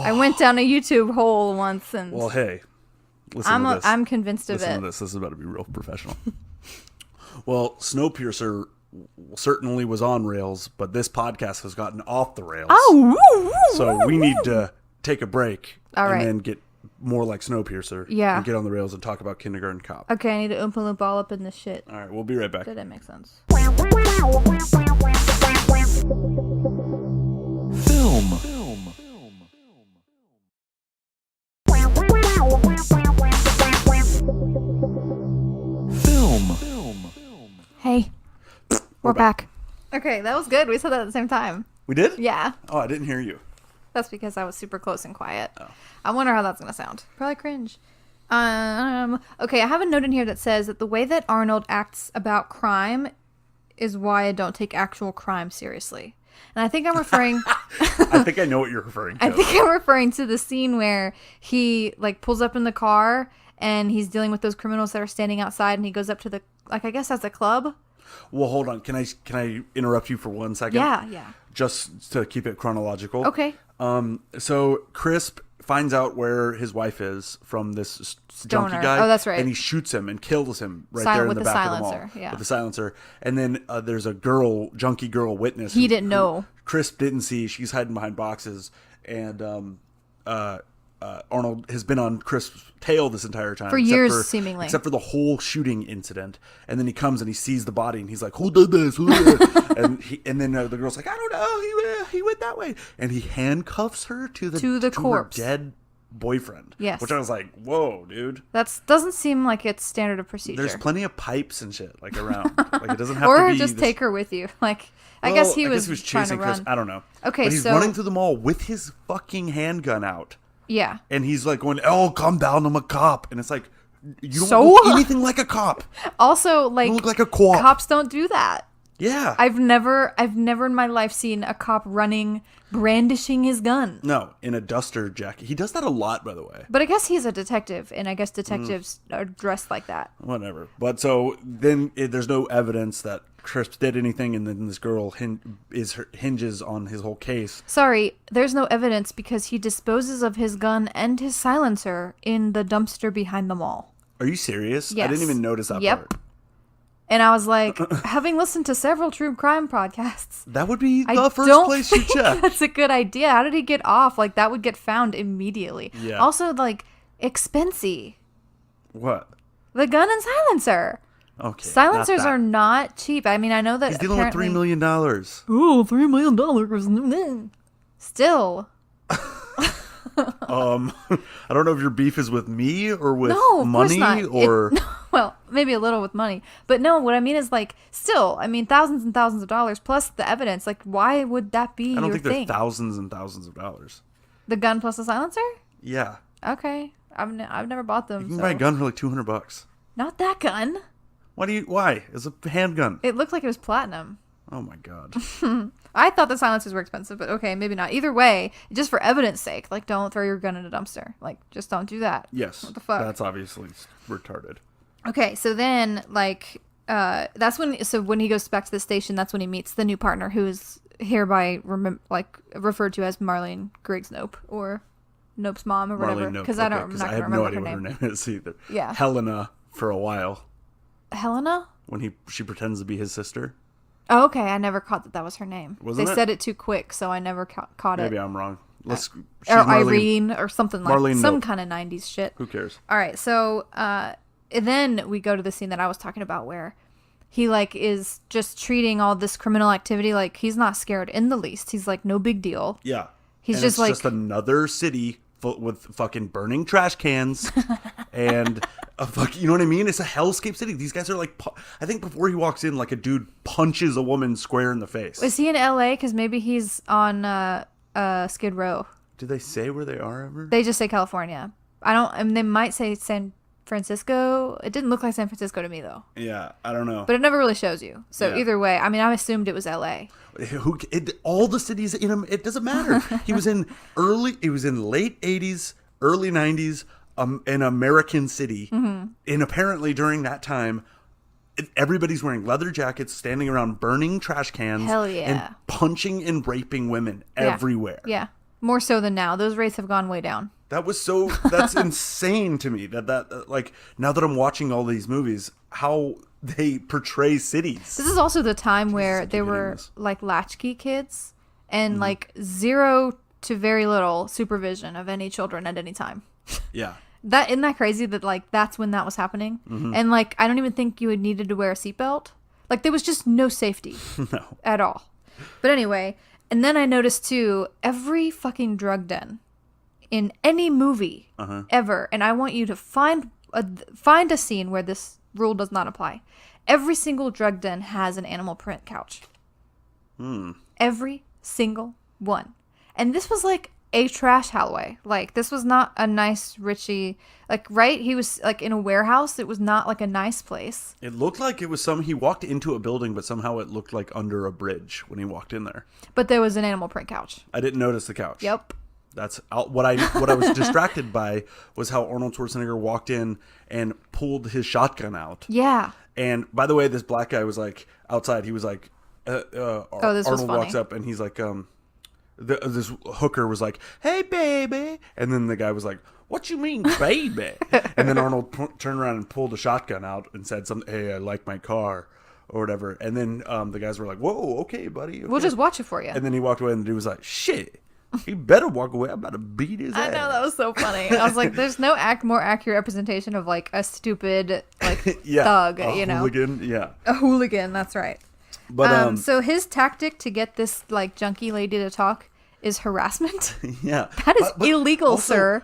I went down a YouTube hole once, and Well, hey, listen to this. I'm convinced of Listen it. to this. This is about to be real professional. Well, Snowpiercer certainly was on rails, but this podcast has gotten off the rails. So we need to take a break All and right. then get more like Snowpiercer. Yeah. And get on the rails and talk about Kindergarten Cop. Okay, I need to Oompa Loompa all up in this shit. All right, we'll be right back. Did that make sense? Hey, we're back. Okay, that was good. We said that at the same time. We did? Yeah, Oh, I didn't hear you. that's because I was super close and quiet. Oh. I wonder how that's gonna sound. Probably cringe. Okay, I have a note in here that says that the way that Arnold acts about crime is why I don't take actual crime seriously. And I think I'm referring I think I know what you're referring to. I think I'm referring to the scene where he pulls up in the car and he's dealing with those criminals that are standing outside, and he goes up to the I guess that's a club. Well, hold on. Can I interrupt you for 1 second? Yeah. Just to keep it chronological. Okay. So Crisp finds out where his wife is from this junkie Stoner. guy. Oh, that's right. And he shoots him and kills him right Silent there in with the the back of the mall. silencer, yeah. With the silencer. And then there's a junkie girl witness. He didn't know. Crisp didn't see. She's hiding behind boxes. And Arnold has been on Crisp's tail this entire time. For years, seemingly. Except for the whole shooting incident. And then he comes and he sees the body and he's like, who did this? Who did this? and then the girl's like, I don't know. He went that way. And he handcuffs her to her corpse. dead boyfriend. Yes. Which I was like, whoa, dude. That doesn't seem like it's standard of procedure. There's plenty of pipes and shit around. It doesn't have to or be just this- take her with you. I Well, guess he was trying to chasing run. Chris. I don't know. Okay, but he's so- running through the mall with his fucking handgun out. Yeah. And he's like going, oh, calm down, I'm a cop. And it's like, you don't So? look anything like a cop. Also, You look like a co-op. cops don't do that. Yeah. I've never in my life seen a cop running, brandishing his gun. No, in a duster jacket. He does that a lot, by the way. But I guess he's a detective, and I guess detectives are dressed like that. Whatever. But so then there's no evidence that Crisp did anything, and then this girl hinges on his whole case. Sorry, there's no evidence because he disposes of his gun and his silencer in the dumpster behind the mall. Are you serious? Yes. I didn't even notice that Yep. part. And I was like, having listened to several true crime podcasts, That would be I the first don't place you think check. that's a good idea. How did he get off? That would get found immediately. Yeah. Also, expensive. What? The gun and silencer. Okay. Silencers not that. are not cheap. I mean, I know that He's dealing with apparently... $3 million. Oh, $3 million. Still. I don't know if your beef is with me or with No, of course money not. or Well, maybe a little with money, but no. What I mean is like, still, I mean, thousands and thousands of dollars plus the evidence. Like, why would that be I don't your think thing? they're thousands and thousands of dollars. The gun plus the silencer? Yeah. Okay, I've never bought them. You can so. buy a gun for like $200. Not that gun. Why? It's a handgun. It looked like it was platinum. Oh my god. I thought the silencers were expensive, but okay, maybe not. Either way, just for evidence sake, like, don't throw your gun in a dumpster. Like, just don't do that. Yes. What the fuck? That's obviously retarded. Okay, so then, like, that's when, so when he goes back to the station, that's when he meets the new partner, who is hereby, referred to as Marlene Griggs Nope, or Nope's mom, or whatever. Marlene Nope. Because Okay, I'm not going to I have remember no her idea what name. her name is either. Yeah. Helena for a while Helena? when she pretends to be his sister. Oh, okay, I never caught that was her name. Wasn't they it? said it too quick, so I never caught it. Maybe I'm wrong. Or She's Marlene. Irene, or something like Marlene some Nope. kind of 90s shit. Who cares? All right, so then we go to the scene that I was talking about where he like is just treating all this criminal activity like he's not scared in the least. He's like, no big deal. Yeah. He's And just it's like just another city with fucking burning trash cans and you know what I mean? It's a hellscape city. These guys are like, I think before he walks in, like a dude punches a woman square in the face. is he in LA? Because maybe he's on Skid Row. Do they say where they are ever? They just say California. I mean, they might say San Francisco. It didn't look like San Francisco to me though. Yeah, I don't know. But it never really shows you. So Yeah. either way, I mean, I assumed it was LA. All the cities in him, it doesn't matter. He was in late 80s, early 90s, an American city. Mm-hmm. And apparently during that time, everybody's wearing leather jackets, standing around burning trash cans. Hell yeah. And punching and raping women Yeah. everywhere. Yeah. More so than now. Those rates have gone way down. That's insane to me that like, now that I'm watching all these movies, how they portray cities. This is also the time where I keep there hitting were this. like latchkey kids and like zero to very little supervision of any children at any time. Yeah. Isn't that crazy that like that's when that was happening? And like I don't even think you had needed to wear a seatbelt. Like there was just no safety No. at all. But anyway, and then I noticed too, every fucking drug den in any movie ever, and I want you to find a scene where this rule does not apply. Every single drug den has an animal print couch. Every single one. And this was like a trash hallway. Like this was not a nice Richie, like, right? He was like in a warehouse. It was not like a nice place. It looked like it was he walked into a building, but somehow it looked like under a bridge when he walked in there. But there was an animal print couch. I didn't notice the couch. Yep. That's what I was distracted by was how Arnold Schwarzenegger walked in and pulled his shotgun out. Yeah. And by the way, this black guy was like outside. He was like, this was Arnold funny. walks up and he's like, this hooker was like, "Hey, baby," and then the guy was like, "What you mean, baby?" And then Arnold turned around and pulled a shotgun out and said something, "Hey, I like my car," or whatever. And then the guys were like, "Whoa, okay, buddy. Okay." We'll just watch it for you. And then he walked away, and the dude was like, "Shit, he better walk away. I'm about to beat his ass." I know, that was so funny. I was like, there's no more accurate representation of like a stupid like thug, a hooligan. Yeah, A hooligan, that's right. but So his tactic to get this like junkie lady to talk is harassment. yeah, That is illegal, also, sir.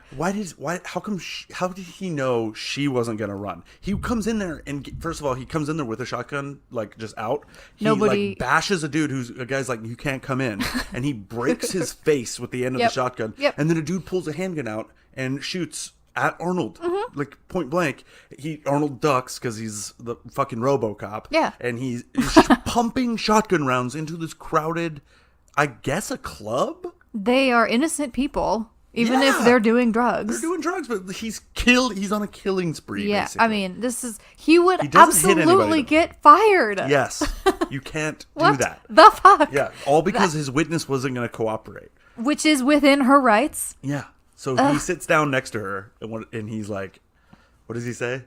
How did he know she wasn't gonna run? He comes in there and first of all, he comes in there with a shotgun, like just out. He Nobody- like bashes a dude a guy's like, "You can't come in," and he breaks his face with the end of Yep. the shotgun. Yep. And then a dude pulls a handgun out and shoots at Arnold, like point blank. Arnold ducks because he's the fucking RoboCop. Yeah. And he's pumping shotgun rounds into this crowded, I guess, a club. They are innocent people, even Yeah. if they're doing drugs. They're doing drugs, but he's on a killing spree. Yeah, basically. I mean, he would He doesn't hit absolutely anybody, though. get fired. Yes, you can't do What that. the fuck? Yeah, all because his witness wasn't going to cooperate. Which is within her rights. Yeah, so he sits down next to her, and he's like, "What does he say?"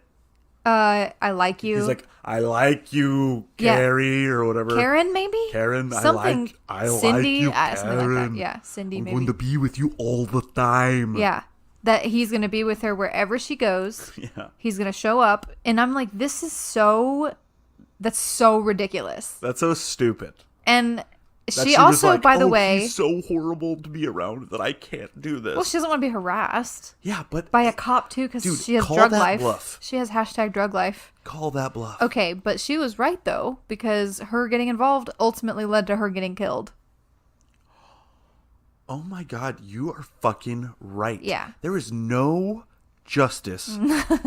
I like you. He's like, "I like you, Yeah. Carrie," or whatever. Karen, maybe? Karen, Something. I Cindy, like you, something like that. Karen. Yeah, Cindy, I'm maybe. going to be with you all the time. Yeah. That he's going to be with her wherever she goes. Yeah. He's going to show up. And I'm like, that's so ridiculous. That's so stupid. And she also, by the way, he's so horrible to be around that I can't do this. well, she doesn't want to be harassed. Yeah, but By a cop too, Dude, because she has call drug that life. bluff. She has hashtag drug life. call that bluff. Okay, but she was right though, because her getting involved ultimately led to her getting killed. Oh my God, you are fucking right. Yeah. There is no justice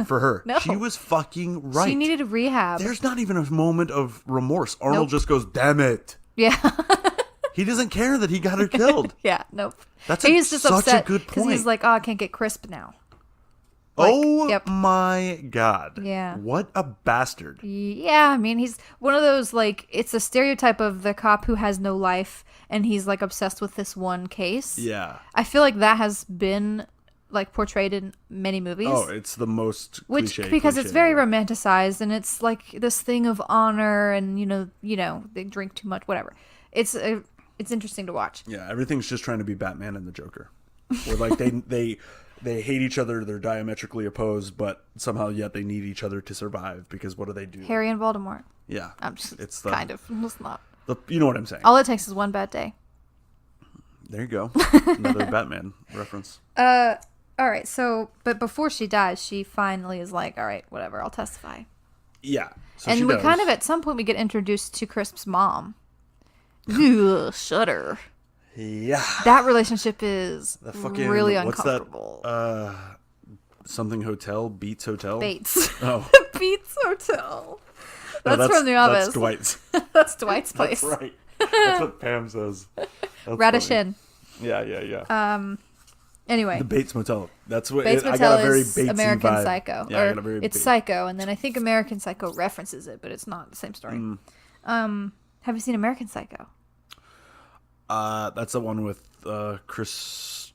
for her. No. She was fucking right. She needed rehab. There's not even a moment of remorse. Arnold Nope. just goes, damn it. Yeah. He doesn't care that he got her killed. Yeah, nope. That's He's just such a upset good because he's point. like, oh, I can't get crisp now. Like, Oh yep. my God. Yeah. What a bastard. Yeah, I mean, he's one of those, like, it's a stereotype of the cop who has no life and he's, like, obsessed with this one case. Yeah. I feel like that has been, like, portrayed in many movies. Oh, it's the most Which, cliche. because it's cliche very ever. romanticized and it's, like, this thing of honor and, you know, they drink too much, whatever. It's interesting to watch. Yeah, everything's just trying to be Batman and the Joker. Where, like, they hate each other, they're diametrically opposed, but somehow yet they need each other to survive because what do? Harry and Voldemort. Yeah. I'm just It's the, kind of. It's not. you know what I'm saying. All it takes is one bad day. There you go. Another Batman reference. All right. So, but before she dies, she finally is like, all right, whatever, I'll testify. Yeah. So And she we does. kind of, at some point, we get introduced to Crisp's mom. Ugh, shudder. Yeah. That relationship is The fucking really what's uncomfortable. that? Something Hotel? Beats Hotel? Bates. Oh. Beats Hotel. No, That's from The Office. That's Dwight's. That's Dwight's place. That's right. That's what Pam says. That's Radish funny. Inn. Yeah. Anyway. The Bates Motel. That's what Bates I Motel got a very is Batesy American vibe. Psycho. Yeah, I Or got a very it's Bates- Psycho, and then I think American Psycho references it, but it's not the same story. Have you seen American Psycho? That's the one with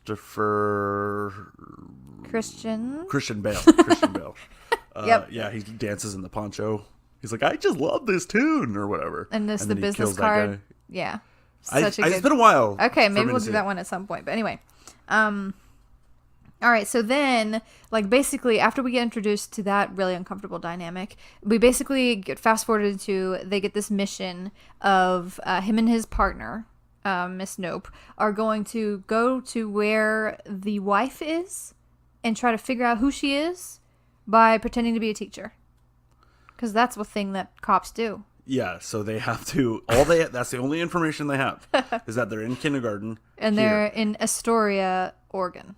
Christopher Christian? Christian Bale. Christian Bale. Yep. Yeah, he dances in the poncho. He's like, I just love this tune or whatever. And this then the he business kills that card. guy. Yeah. It's been a while. Okay, for maybe me we'll to do see that it. one at some point. But anyway. All right, so then, like, basically, after we get introduced to that really uncomfortable dynamic, we basically get fast-forwarded into, they get this mission of him and his partner, Miss Nope, are going to go to where the wife is and try to figure out who she is by pretending to be a teacher. Because that's a thing that cops do. Yeah, so they have to. That's the only information they have is that they're in kindergarten. And here. they're in Astoria, Oregon.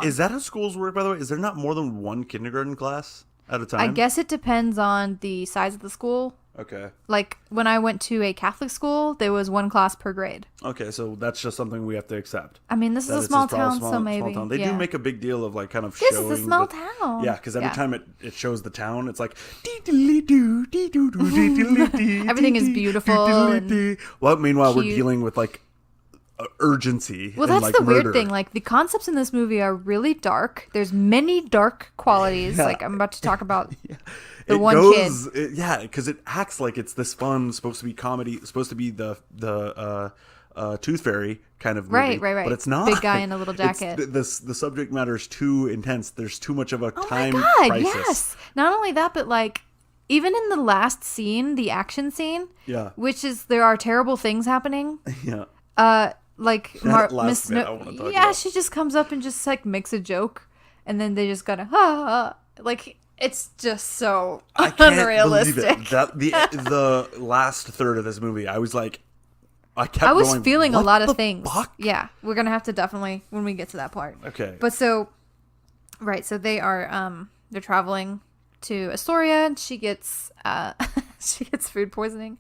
Is that how schools work, by the way? Is there not more than one kindergarten class at a time? I guess it depends on the size of the school. Okay. Like, when I went to a Catholic school, there was one class per grade. Okay, so that's just something we have to accept. I mean, this is That a it's small just all town, so maybe. Small town. They yeah. do make a big deal of, like, kind of This showing. is a small the- town. Yeah, because every Yeah. time it shows the town, it's like dee-diddly-doo, dee-doo-doo, dee-diddly-dee, Everything is dee-dee, beautiful and dee-diddly-dee. Well, meanwhile, we're cute. dealing with, like, urgency. Well, and, that's like, the murder. weird thing. Like, the concepts in this movie are really dark. There's many dark qualities. Yeah. Like, I'm about to talk about It the one goes, kid. yeah, because it acts like it's this fun, supposed to be comedy, supposed to be the Tooth Fairy kind of movie. Right. But it's not. Big guy in a little It's- jacket. the subject matter is too intense. There's too much of a Oh time my God, crisis. yes. Not only that, but, like, even in the last scene, the action scene, Yeah. which is, there are terrible things happening. Yeah. Like That last Miss bit I wanna talk yeah, about. she just comes up and just like makes a joke, and then they just gotta like it's just so I can't unrealistic. believe it. That the last third of this movie, I was like, I kept. I was going, feeling a "What lot the of things. fuck?" Yeah, we're gonna have to definitely when we get to that part. Okay. But so, right, so they are they're traveling to Astoria, and she gets she gets food poisoning.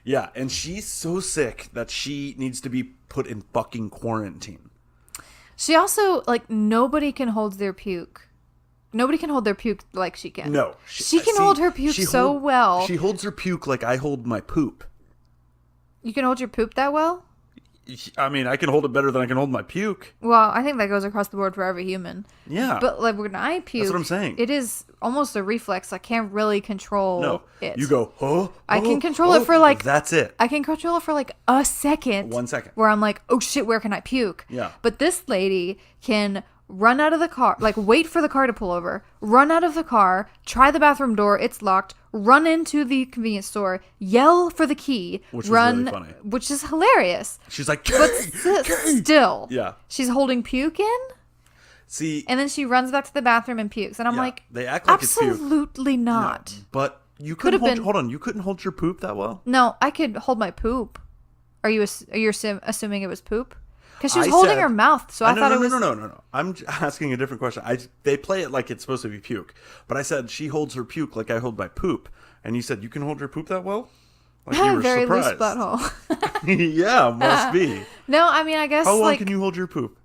Yeah, and she's so sick that she needs to be put in fucking quarantine. She also like nobody can hold their puke. Nobody can hold their puke like she can. No, she can hold her puke so well. She holds her puke like I hold my poop. You can hold your poop that well? I mean, I can hold it better than I can hold my puke. Well, I think that goes across the board for every human. Yeah. But like when I puke, That's what I'm saying. It is almost a reflex. I can't really control No, it. you go, oh, I can control it for, like- That's it. I can control it for like a second. 1 second. Where I'm like, oh shit, where can I puke? Yeah. But this lady can run out of the car, like wait for the car to pull over, run out of the car, try the bathroom door, it's locked, run into the convenience store, yell for the key, Which was run, really funny. which is hilarious. She's like, But Kay! still, Yeah. she's holding puke in, See, and then she runs back to the bathroom and pukes, and I'm yeah, like, they act like it's puke. absolutely not. No, but you Could've couldn't been- hold on. You couldn't hold your poop that well. No, I could hold my poop. Are you assuming it was poop? Because she was I holding said- her mouth, so I thought it was. No. I'm asking a different question. They play it like it's supposed to be puke, but I said she holds her puke like I hold my poop, and you said you can hold your poop that well. Like you were Very surprised. loose butthole. Yeah, must be. No, I mean, I guess How long like can you hold your poop?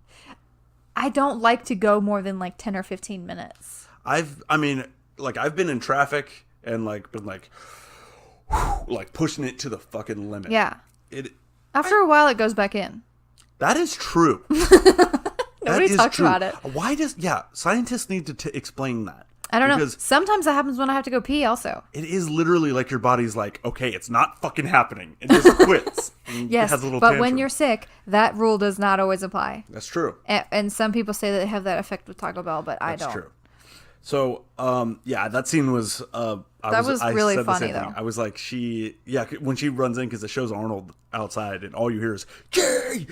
I don't like to go more than like 10 or 15 minutes. I've been in traffic and like been like pushing it to the fucking limit. Yeah. It After a while, it goes back in. that is true. Nobody That is talks true. about it. Why does scientists need to explain that? I don't know. Because Sometimes that happens when I have to go pee also. it is literally like your body's like, okay, it's not fucking happening. It just quits. And Yes, has a little but tantrum. when you're sick, that rule does not always apply. That's true. And some people say that they have that effect with Taco Bell, but I That's don't. true. So, that scene was. I was really said the funny, same thing. though. I was like, when she runs in because it shows Arnold outside, and all you hear is Kay.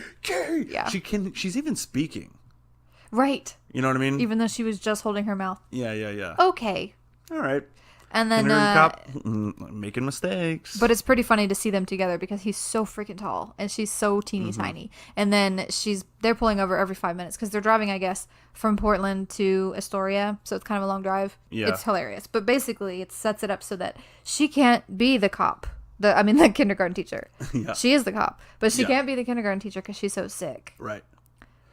Yeah. She's even speaking. Right. You know what I mean? Even though she was just holding her mouth. Yeah. Okay. All right. And then, Kindergarten cop making mistakes. but it's pretty funny to see them together because he's so freaking tall and she's so teeny Mm-hmm. tiny. And then they're pulling over every 5 minutes because they're driving, I guess, from Portland to Astoria. So it's kind of a long drive. Yeah. It's hilarious. But basically, it sets it up so that she can't be the cop. The kindergarten teacher. Yeah. She is the cop, but she Yeah. can't be the kindergarten teacher because she's so sick. Right.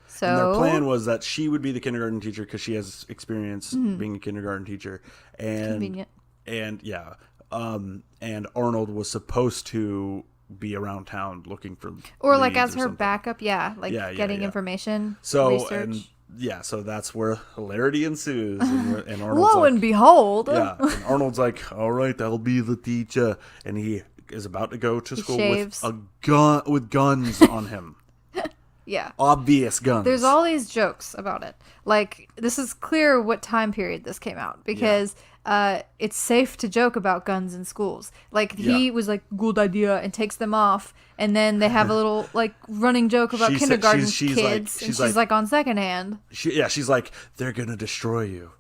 So And their plan was that she would be the kindergarten teacher because she has experience being a kindergarten teacher, and Convenient. and and Arnold was supposed to be around town looking for or like leads as or her something. backup, getting information. So research. so that's where hilarity ensues, and Arnold's Lo like, and behold, and Arnold's like, all right, I'll be the teacher, and he is about to go to school shaves. with a gun with guns on him. yeah. Obvious guns. There's all these jokes about it. Like, this is clear what time period this came out because it's safe to joke about guns in schools. Like, he was like, good idea, and takes them off. And then they have a little, like, running joke about She said- kindergarten she's like- kids. she's and she's like- like on secondhand. She's like, they're gonna destroy you,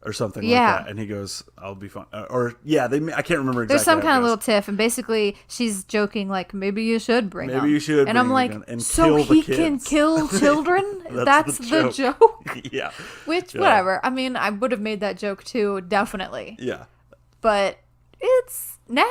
or something Yeah. like that. And he goes, I'll be fine. I can't remember exactly. There's some how it kind of goes. little tiff, and basically she's joking like, maybe you should bring Maybe them. you should And bring I'm the like, gun and so kill the he can kids." kill children? That's the joke? Yeah. Which, Yeah. whatever. I mean, I would have made that joke too, definitely. Yeah. But it's now.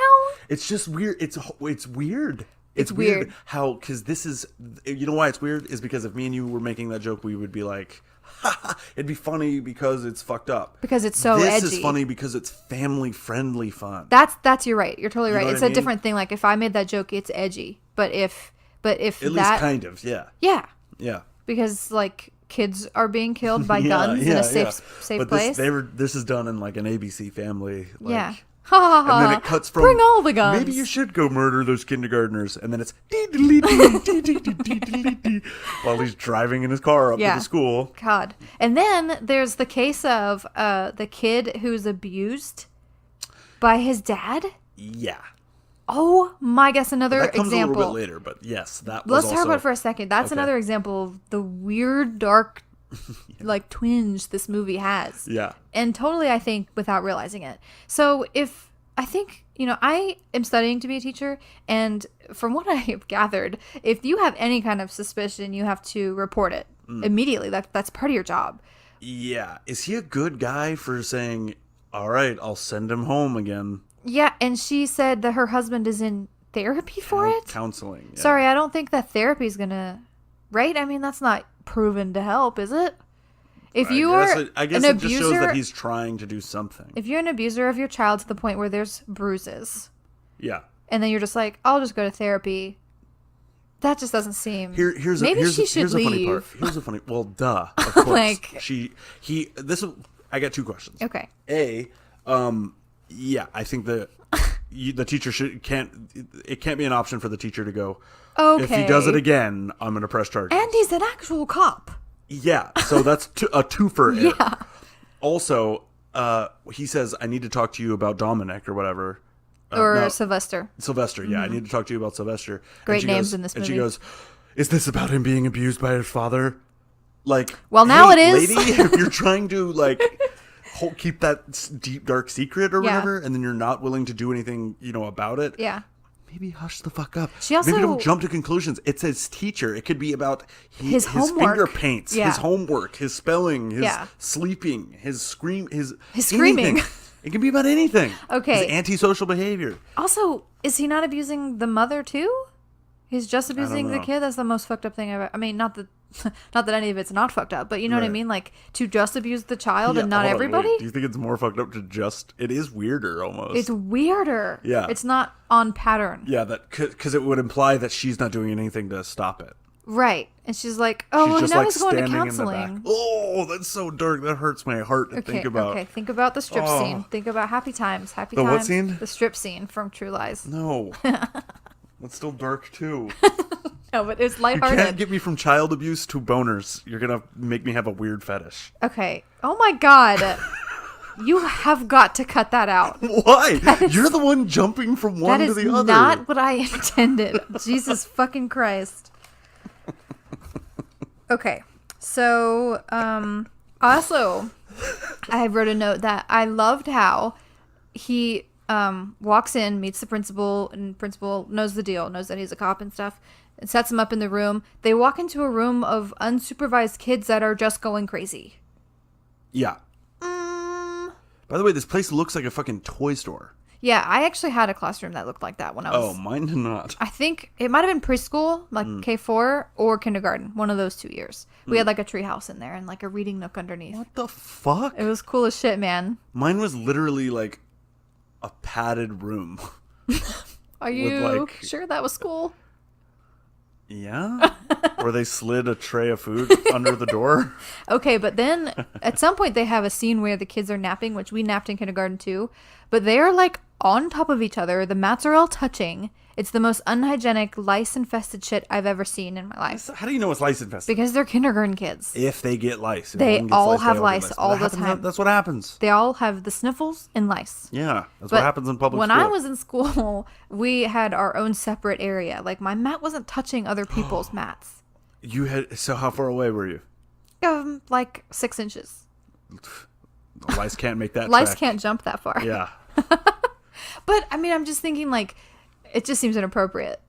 It's just weird. It's weird. It's weird. How, because this is, you know why it's weird? Is because if me and you were making that joke, we would be like, ha, it'd be funny because it's fucked up. Because it's so this edgy. is funny because it's family friendly fun. That's you're right. You're totally You right. know It's what I a mean? different thing. Like if I made that joke, it's edgy. But if At least kind of, yeah. yeah, Yeah. because like kids are being killed by Yeah, guns in yeah, a safe but place. This is done in like an ABC family. Like, yeah. Ha ha ha. And then it cuts from Bring all the guns. Maybe you should go murder those kindergartners, and then it's while he's driving in his car up to Yeah. the school. God. And then there's the case of the kid who's abused by his dad. Yeah, Oh my gosh, another that comes example. a little bit later, but yes, that was Let's also, talk about it for a second. That's Okay. another example of the weird, dark, like twinge this movie has. Yeah, And totally, I think, without realizing it. So I am studying to be a teacher, and from what I have gathered, if you have any kind of suspicion, you have to report it immediately. That's part of your job. yeah. Is he a good guy for saying, "All right, I'll send him home again"? Yeah, and she said that her husband is in therapy for it. Counseling. Yeah. Sorry, I don't think that therapy is gonna, right? I mean, that's not proven to help, is it? If you are I guess an it just shows that abuser, he's trying to do something. if you're an abuser of your child to the point where there's bruises, Yeah. and then you're just like, I'll just go to therapy, that just doesn't seem. Here's maybe here's she should here's leave. a funny part. Here's a funny. Well, duh. Of course. Like- I got two questions. Okay. Yeah, I think that the teacher can't be an option for the teacher to go. Okay. If he does it again, I'm going to press charges. And he's an actual cop. Yeah, so that's a twofer. Yeah. Also, he says, I need to talk to you about Dominic or whatever. Or no, Sylvester. Sylvester, yeah. I need to talk to you about Sylvester. Great names in this And she movie. goes, is this about him being abused by his father? Like, Well, now hey, it is. lady, if you're trying to, like, keep that deep, dark secret or Yeah. whatever, and then you're not willing to do anything, about it. Yeah. Maybe hush the fuck up. She also- Maybe don't jump to conclusions. It's his teacher. It could be about His his homework. finger paints, Yeah. his homework, his spelling, his Yeah. sleeping, his His anything. screaming. It can be about anything. Okay. His antisocial behavior. Also, is he not abusing the mother too? He's just abusing the know. kid. That's the most fucked up thing ever. I mean, not that any of it's not fucked up, but you know what I Right. mean? Like, to just abuse the child Yeah, and not hold on, everybody? wait. Do you think it's more fucked up to just... It is weirder, almost. It's weirder. Yeah. It's not on pattern. Yeah, that because it would imply that she's not doing anything to stop it. Right. And she's like, oh, She's well, just now like he's going to standing in the back. counseling. Oh, that's so dark. That hurts my heart to think about. Okay, think about the strip Oh. scene. Think about Happy Times. Happy The Times. what scene? The strip scene from True Lies. No. That's still dark, too. No, but it was You lighthearted. can't get me from child abuse to boners. You're going to make me have a weird fetish. Okay. Oh my god. You have got to cut that out. Why? You're the one jumping from one That to is the other. not what I intended. Jesus fucking Christ. Okay. So, also, I wrote a note that I loved how he walks in, meets the principal, and principal knows the deal, knows that he's a cop and stuff, and sets him up in the room. They walk into a room of unsupervised kids that are just going crazy. Yeah. By the way, this place looks like a fucking toy store. Yeah, I actually had a classroom that looked like that when I was... Oh, mine did not. I think it might have been preschool, like K4, or kindergarten, one of those 2 years. We had like a tree house in there and like a reading nook underneath. What the fuck? It was cool as shit, man. Mine was literally like a padded room. Are you like- sure that was school? Yeah? Where they slid a tray of food under the door. Okay, but then at some point they have a scene where the kids are napping, which we napped in kindergarten too, but they are like on top of each other. The mats are all touching. It's the most unhygienic, lice-infested shit I've ever seen in my life. How do you know it's lice infested? Because they're kindergarten kids. If they get lice. If They one gets all lice, have get lice all That the happens- time. That's what happens. They all have the sniffles and lice. Yeah. That's But what happens in public when school. I was in school, we had our own separate area. Like, my mat wasn't touching other people's mats. You had... So how far away were you? Like 6 inches. Lice can't make that Lice trek. can't jump that far. Yeah. But, I mean, I'm just thinking, like, it just seems inappropriate.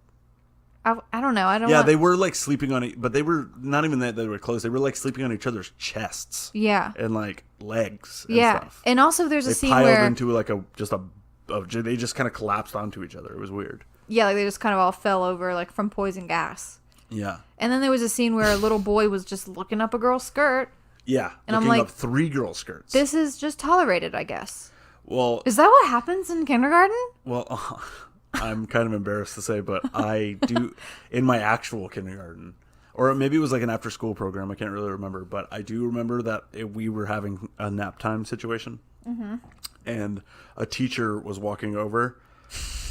I don't know. I don't Yeah, want... they were like sleeping on it, but they were not even that they were close. They were like sleeping on each other's chests. Yeah. And like legs and Yeah. stuff. And also there's a They scene piled where... into like they just kind of collapsed onto each other. It was weird. Yeah, like, they just kind of all fell over, like, from poison gas. Yeah. And then there was a scene where a little boy was just looking up a girl's skirt. Yeah. And I'm looking like, up 3 girl skirts. This is just tolerated, I guess. Well, Is that what happens in kindergarten? I'm kind of embarrassed to say, but I do in my actual kindergarten, or maybe it was like an after school program. I can't really remember, but I do remember that we were having a nap time situation, and a teacher was walking over,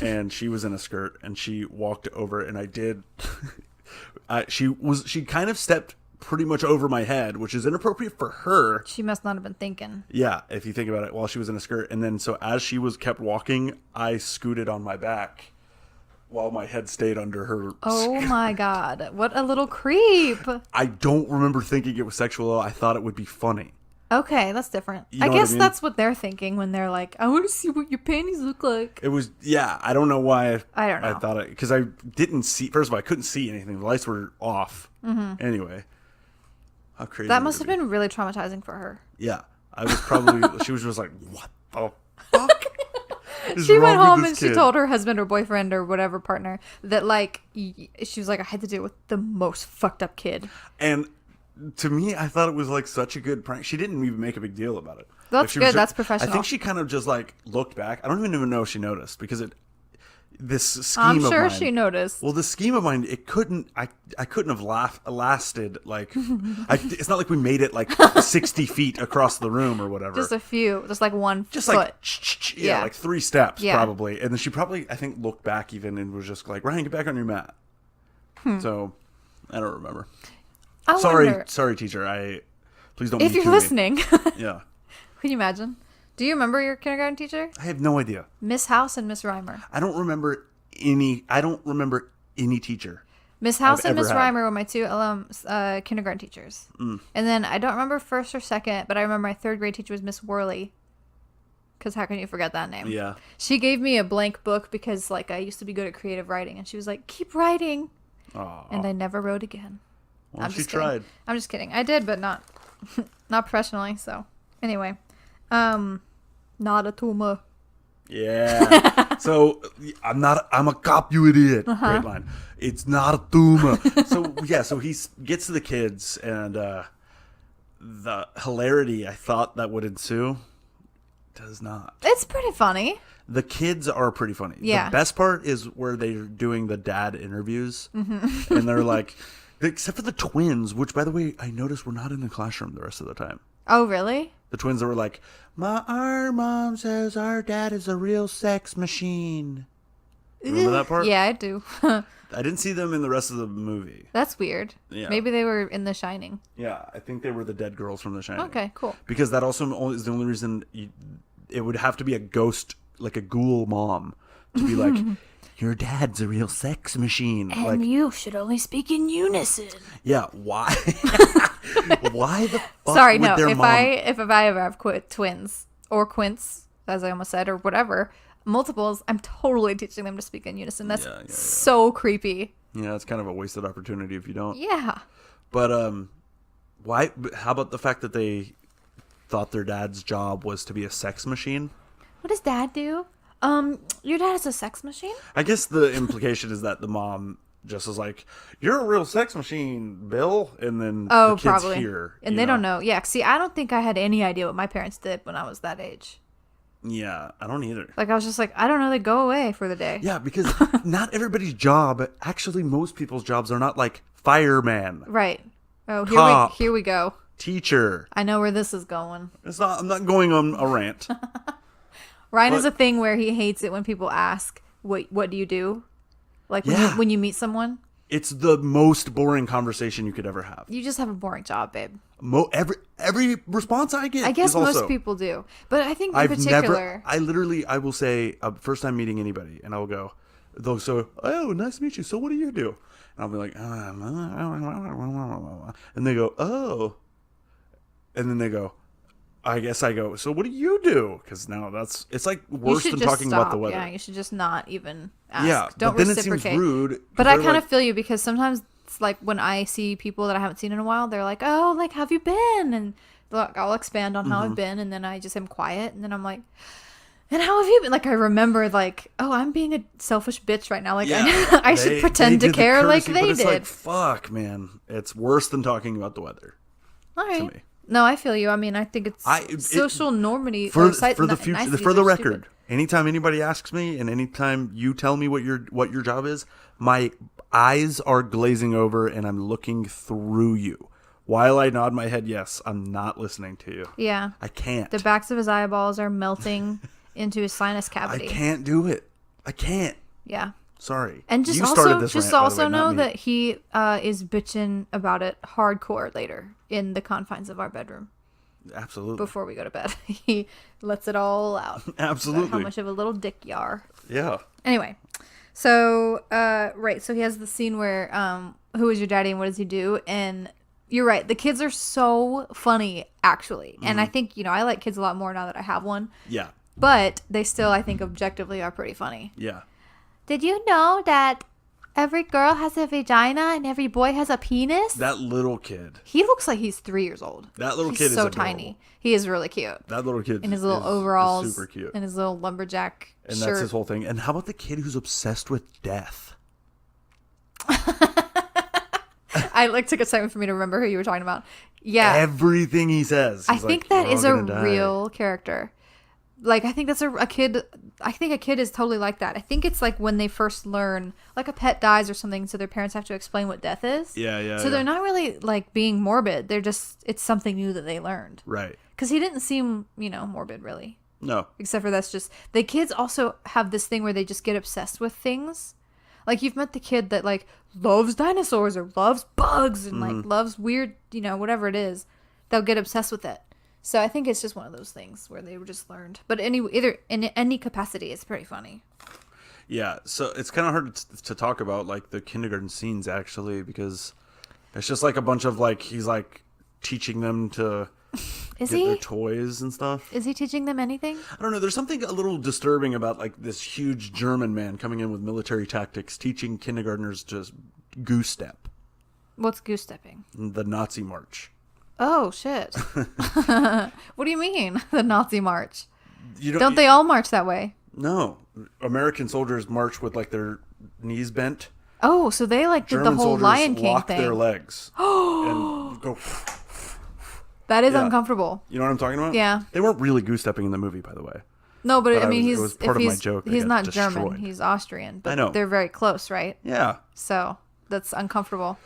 and she was in a skirt, and she walked over, and I did. She kind of stepped pretty much over my head, which is inappropriate for her. She must not have been thinking. Yeah, if you think about it, while she was in a skirt. And then so as she was kept walking, I scooted on my back while my head stayed under her. Oh my god. What a little creep. I don't remember thinking it was sexual. I thought it would be funny. Okay, that's different. You know I what I guess mean? that's what they're thinking when they're like, I want to see what your panties look like. It was, yeah, I don't know why. I don't know. I thought it, because I didn't see, first of all, I couldn't see anything. The lights were off. Anyway. How crazy. That would must it have be? been really traumatizing for her. Yeah. I was probably, she was just like, what the fuck? is She wrong went with home this and she kid? told her husband or boyfriend or whatever partner that, like, she was like, I had to deal with the most fucked up kid. And to me, I thought it was like such a good prank. She didn't even make a big deal about it. That's Like, she was good. That's professional. I think she kind of just like looked back. I don't even know if she noticed because this scheme I'm of sure mine. she noticed. Well, the scheme of mine, it couldn't. I couldn't have lasted like. It's not like we made it like 60 feet across the room or whatever. Just a few. Just like one Just foot. like Yeah. like 3 steps Yeah. probably, and then she probably I think looked back even and was just like, Ryan, get back on your mat. So I don't remember. I wonder Sorry, teacher. Please don't. if Me you're Too me. listening. Yeah. Can you imagine? Do you remember your kindergarten teacher? I have no idea. Miss House and Miss Reimer. I don't remember any teacher. Miss House I've and Miss ever had. Reimer were my two kindergarten teachers. And then I don't remember first or second, but I remember my third grade teacher was Miss Worley. Because how can you forget that name? Yeah. She gave me a blank book because like I used to be good at creative writing, and she was like, "Keep writing," and I never wrote again. Well, she just kidding. tried. I'm just kidding. I did, but not not professionally. So anyway, not a tumor. Yeah. So I'm a cop, you idiot. Great line. It's not a tumor. So he gets to the kids, and the hilarity I thought that would ensue does not. It's pretty funny. The kids are pretty funny. Yeah. The best part is where they're doing the dad interviews, and they're like, except for the twins, which by the way I noticed were not in the classroom the rest of the time. Oh, really? The twins that were like, our mom says our dad is a real sex machine. Remember that part? Yeah, I do. I didn't see them in the rest of the movie. That's weird. Yeah. Maybe they were in The Shining. Yeah, I think they were the dead girls from The Shining. Okay, cool. Because that also is the only reason it would have to be a ghost, like a ghoul mom, to be like, your dad's a real sex machine. And like, you should only speak in unison. yeah, why? Why the fuck Sorry, would no. their If mom... I ever have twins or quints, as I almost said, or whatever, multiples, I'm totally teaching them to speak in unison. That's Yeah. so creepy. Yeah, it's kind of a wasted opportunity if you don't. Yeah. But why? How about the fact that they thought their dad's job was to be a sex machine? What does Dad do? Your dad is a sex machine? I guess the implication is that the mom just was like, "You're a real sex machine, Bill," and then Oh, the kids probably. hear, And they don't know. Yeah. See, I don't think I had any idea what my parents did when I was that age. Yeah, I don't either. Like, I was just like, I don't know. They go away for the day. Yeah, because not everybody's job. Actually, most people's jobs are not like fireman, Right. Oh, Cop. here we go. teacher. I know where this is going. It's not. I'm not going on a rant. Ryan has But- a thing where he hates it when people ask, what do you do? Like Yeah. when you meet someone, It's the most boring conversation you could ever have. you just have a boring job, babe. Every response I get, I guess is also, most people do. But I think in I've particular, never. I will say first time meeting anybody, and I'll go, oh, nice to meet you. So what do you do? And I'll be like, and they go, oh, and then they go, I guess I go, so what do you do? Because now it's like you worse should than just talking stop. about the weather. Yeah, you should just not even ask. Yeah, Don't but then it reciprocate. seems rude. But I They're kind like, of feel you because sometimes it's like when I see people that I haven't seen in a while, they're like, oh, like, how have you been? And look, I'll expand on how I've been, and then I just am quiet, and then I'm like, and how have you been? Like, I remember, like, oh, I'm being a selfish bitch right now. Like, yeah, I should pretend they to did the care like courtesy, they but it's did. like, fuck, man, it's worse than talking about the weather. All right. me. No, I feel you. I mean, I think it's social normity. For or site- the ni- future, niceties for the are record, stupid. anytime anybody asks me, and anytime you tell me what your job is, my eyes are glazing over, and I'm looking through you. While I nod my head, yes, I'm not listening to you. Yeah. I can't. The backs of his eyeballs are melting into his sinus I cavity. can't do it. I can't. Yeah. Sorry. And just you started also, this just rant, by the also way, not know me. that he is bitching about it hardcore later in the confines of our bedroom Absolutely. before we go to bed. He lets it all out. Absolutely. About how much of a little dick you are. Yeah. Anyway, so right, so he has the scene where who is your daddy and what does he do? And you're right, the kids are so funny actually, and I think I like kids a lot more now that I have one. Yeah. But they still, I think, objectively are pretty funny. Yeah. Did you know that every girl has a vagina and every boy has a penis? That little kid. He looks like he's 3 years old. That little He's kid is so adorable. tiny. He is really cute. That little kid In his little is overalls. super cute. And his little lumberjack And shirt. that's his whole thing. And how about the kid who's obsessed with death? I took a second for me to remember who you were talking about. Yeah. Everything he says. I he's think like, that "You're is all a gonna die." real character. Like, I think that's a kid. I think a kid is totally like that. I think it's like when they first learn, like a pet dies or something, so their parents have to explain what death is. Yeah. So they're not really like being morbid. They're just, it's something new that they learned. Right. Because he didn't seem, morbid really. No. Except for that's just, the kids also have this thing where they just get obsessed with things. Like, you've met the kid that, like, loves dinosaurs or loves bugs and like loves weird, whatever it is, they'll get obsessed with it. So I think it's just one of those things where they were just learned. But either in any capacity, it's pretty funny. Yeah, so it's kind of hard to talk about like the kindergarten scenes actually, because it's just like a bunch of like he's like teaching them to get their toys and stuff. Is he teaching them anything? I don't know. There's something a little disturbing about like this huge German man coming in with military tactics, teaching kindergartners to goose step. What's goose stepping? The Nazi march. Oh shit! What do you mean the Nazi march? Don't they all march that way? No, American soldiers march with like their knees bent. Oh, so they like did German the whole soldiers Lion King lock thing. their legs and go. That is Yeah. uncomfortable. You know what I'm talking about? Yeah. They weren't really goose stepping in the movie, by the way. No, but I mean, it was part of my joke that He's got not destroyed. German. He's Austrian. But I know. they're very close, right? Yeah. So that's uncomfortable.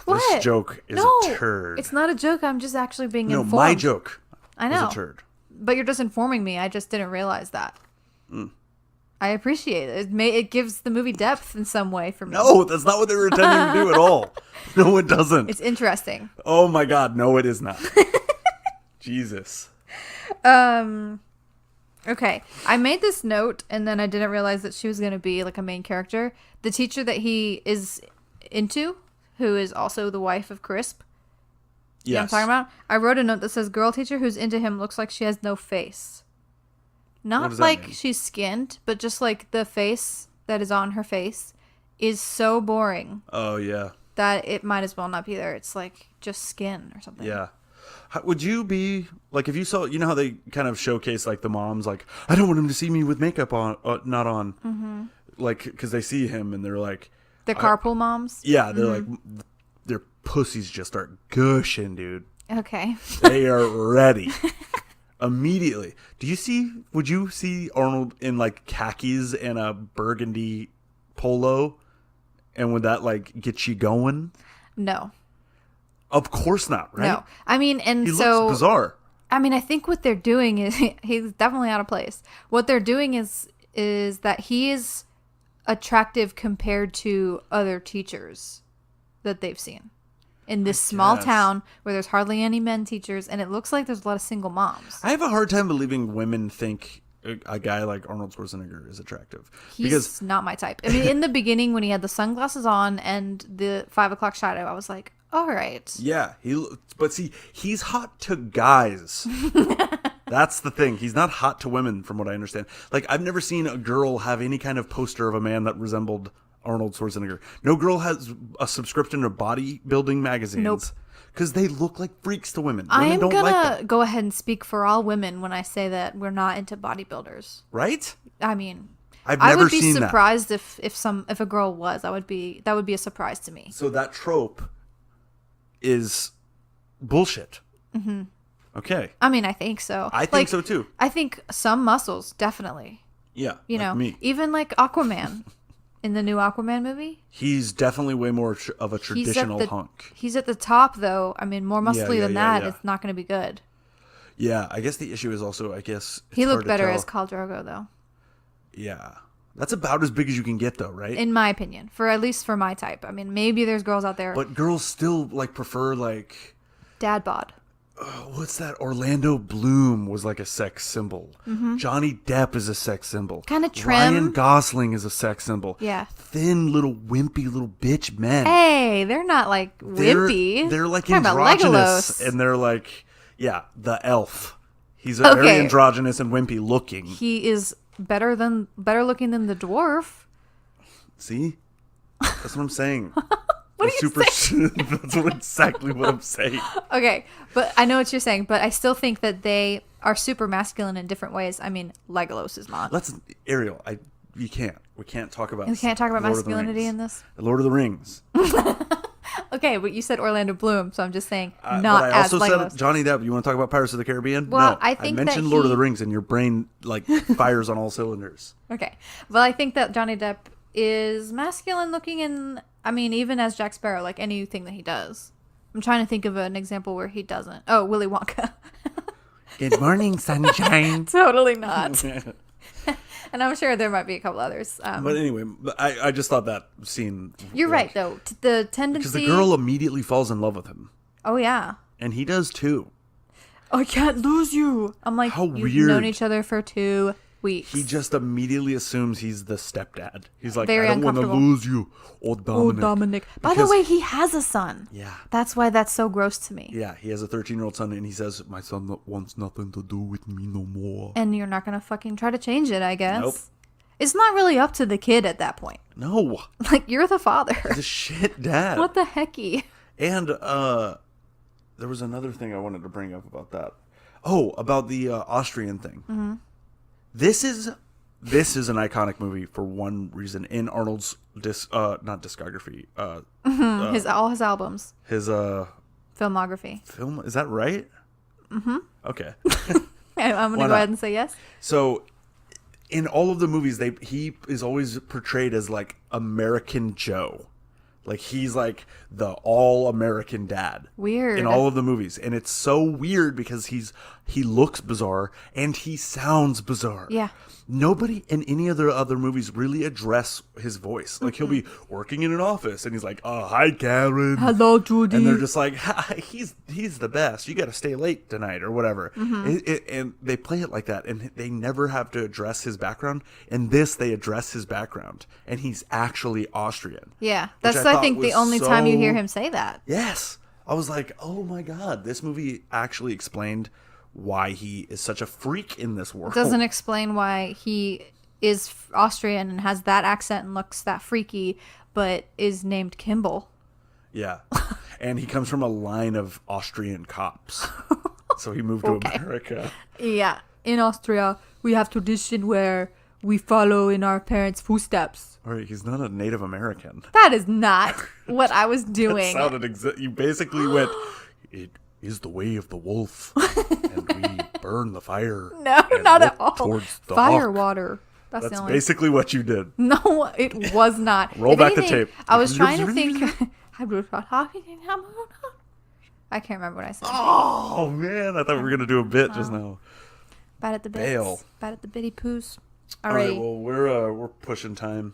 What? This joke is a turd. It's not a joke. I'm just actually being No, informed. my joke I know. was a turd. But you're just informing me. I just didn't realize that. I appreciate it. It gives the movie depth in some way for me. No, that's not what they were intending to do at all. No, it doesn't. It's interesting. Oh my God, no, it is not. Jesus. Okay. I made this note and then I didn't realize that she was going to be like a main character. The teacher that he is into, who is also the wife of Crisp. You know what I'm talking about? I wrote a note that says, girl teacher who's into him looks like she has no face. What Not does that like mean? she's skinned, but just like the face that is on her face is so boring Oh, yeah. that it might as well not be there. It's like just skin or something. Yeah. Would you be, like, if you saw, you know how they kind of showcase, like, the moms, like, I don't want him to see me with makeup on, not on. Mm-hmm. Like, because they see him and they're like. The carpool moms? Yeah, they're like, their pussies just start gushing, dude. Okay. They are ready. Immediately. Would you see Arnold in like khakis and a burgundy polo? And would that like get you going? No. Of course not, right? No. I mean, and He so. looks bizarre. I mean, I think what they're doing is he's definitely out of place. What they're doing is that he is attractive compared to other teachers that they've seen in this small guess. town where there's hardly any men teachers, and it looks like there's a lot of single moms. I have a hard time believing women think a guy like Arnold Schwarzenegger is attractive. He's not my type. I mean, in the beginning when he had the sunglasses on and the 5 o'clock shadow, I was like, all right. Yeah, but see, he's hot to guys. That's the thing. He's not hot to women, from what I understand. Like, I've never seen a girl have any kind of poster of a man that resembled Arnold Schwarzenegger. No girl has a subscription to bodybuilding magazines. Nope. Because they look like freaks to women. I Women am don't gonna like them. go ahead and speak for all women when I say that we're not into bodybuilders. Right? I mean, I've I never would be seen surprised if a girl was. That would be a surprise to me. that. So that trope is bullshit. Mm-hmm. Okay. I mean, I think so. I think so, too. I think some muscles, definitely. Yeah. You like know, me. even like Aquaman in the new Aquaman movie. He's definitely way more of a He's traditional at the hunk. He's at the top, though. I mean, more muscly than that, yeah. it's not going to be good. Yeah, I guess the issue is also, it's He hard looked to better tell. as Khal Drogo, though, Yeah. That's about as big as you can get, though, right? in my opinion. At least for my type. I mean, maybe there's girls out there. But girls still, like, prefer, like... Dad bod. What's that? Orlando Bloom was, like, a sex symbol. Mm-hmm. Johnny Depp is a sex symbol. Kinda trim. Ryan Gosling is a sex symbol. Yeah. Thin, little, wimpy, little bitch men. Hey, they're not like wimpy. They're like Talking about androgynous. Legolas. And they're like, yeah, the elf. He's very Okay. androgynous and wimpy looking. He is better looking than the dwarf. See? That's what I'm saying. What are you saying? That's exactly what I'm saying. Okay, but I know what you're saying, but I still think that they are super masculine in different ways. I mean, Legolas is not. Ariel, we can't talk about We can't talk about Lord of the masculinity Rings. in this? Lord of the Rings. Okay, but you said Orlando Bloom, so I'm just saying But not I as also Legolas. said Johnny Depp. You want to talk about Pirates of the Caribbean? Well, No, I think that mentioned Lord of he- the Rings and your brain like fires on all cylinders. Okay, well, I think that Johnny Depp is masculine looking in, I mean, even as Jack Sparrow, like anything that he does. I'm trying to think of an example where he doesn't. Oh, Willy Wonka. Good morning, sunshine. Totally not. And I'm sure there might be a couple others. But anyway, I just thought that scene. You're right, though. The tendency. Because the girl immediately falls in love with him. Oh, yeah. And he does too. I can't lose you. I'm like, How you've weird. known each other for 2 weeks. He just immediately assumes he's the stepdad. He's like, Very I don't want to uncomfortable. lose you. Oh, Dominic. Dominic. By the Because- way, he has a son. Yeah. That's why that's so gross to me. Yeah, he has a 13-year-old son, and he says, my son wants nothing to do with me no more. And you're not going to fucking try to change it, I guess. Nope. It's not really up to the kid at that point. No. Like, you're the father. He's a shit dad. What the hecky? And there was another thing I wanted to bring up about that. Oh, about the Austrian thing. Mm-hmm. This is an iconic movie for one reason in Arnold's not discography. All his albums. His Filmography. film, is that right? Mm-hmm. Okay. I'm going Why to go not? ahead and say yes. So in all of the movies, he is always portrayed as like American Joe. Like he's like the all-American dad. Weird. In all of the movies. And it's so weird because he looks bizarre and he sounds bizarre. Yeah. Nobody in any of the other movies really address his voice. Like he'll be working in an office and he's like, hi Karen. Hello, Judy. And they're just like, he's the best. You got to stay late tonight or whatever. And they play it like that. And they never have to address his background. In this, they address his background. And he's actually Austrian. Yeah. Which That's, I I thought think, the was only time you hear so- him say that. Yes. I was like, oh my God. This movie actually explained why he is such a freak in this world. Doesn't explain why he is Austrian and has that accent and looks that freaky, but is named Kimball. Yeah. And he comes from a line of Austrian cops. So he moved Okay. to America. Yeah. In Austria, we have tradition where we follow in our parents' footsteps. All right, he's not a Native American. That is not what I was doing. That sounded you basically went, it is the way of the wolf, and we burn the fire. No, and not look at all. Towards the Fire hawk." water. That's the That's only. basically what you did. No, it was not. Roll If back the anything, tape. I was trying to think. I can't remember what I said. Oh man, I thought we were gonna do a bit just now. Bad at the bits. Bail. Bad at the bitty poos. All right, Alrighty. well we're pushing time,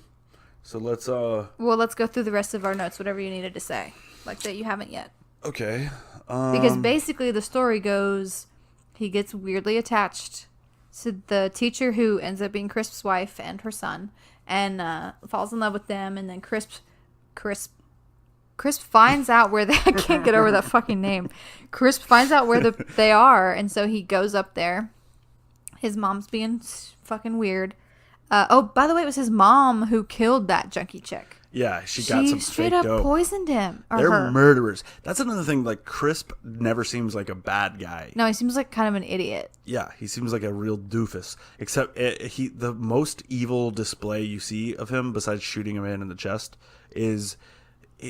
so let's Well, let's go through the rest of our notes. Whatever you needed to say, like that you haven't yet. okay. Because basically the story goes, he gets weirdly attached to the teacher who ends up being Crisp's wife and her son, and falls in love with them. And then Crisp finds out where they. I can't get over that fucking name. Crisp finds out where they are, and so he goes up there. His mom's being fucking weird. Oh, by the way, it was his mom who killed that junkie chick. Yeah, she got some straight fake up dope. poisoned him. Or They're her. murderers. That's another thing. Like Crisp never seems like a bad guy. No, he seems like kind of an idiot. Yeah, he seems like a real doofus. Except the most evil display you see of him, besides shooting a man in the chest, is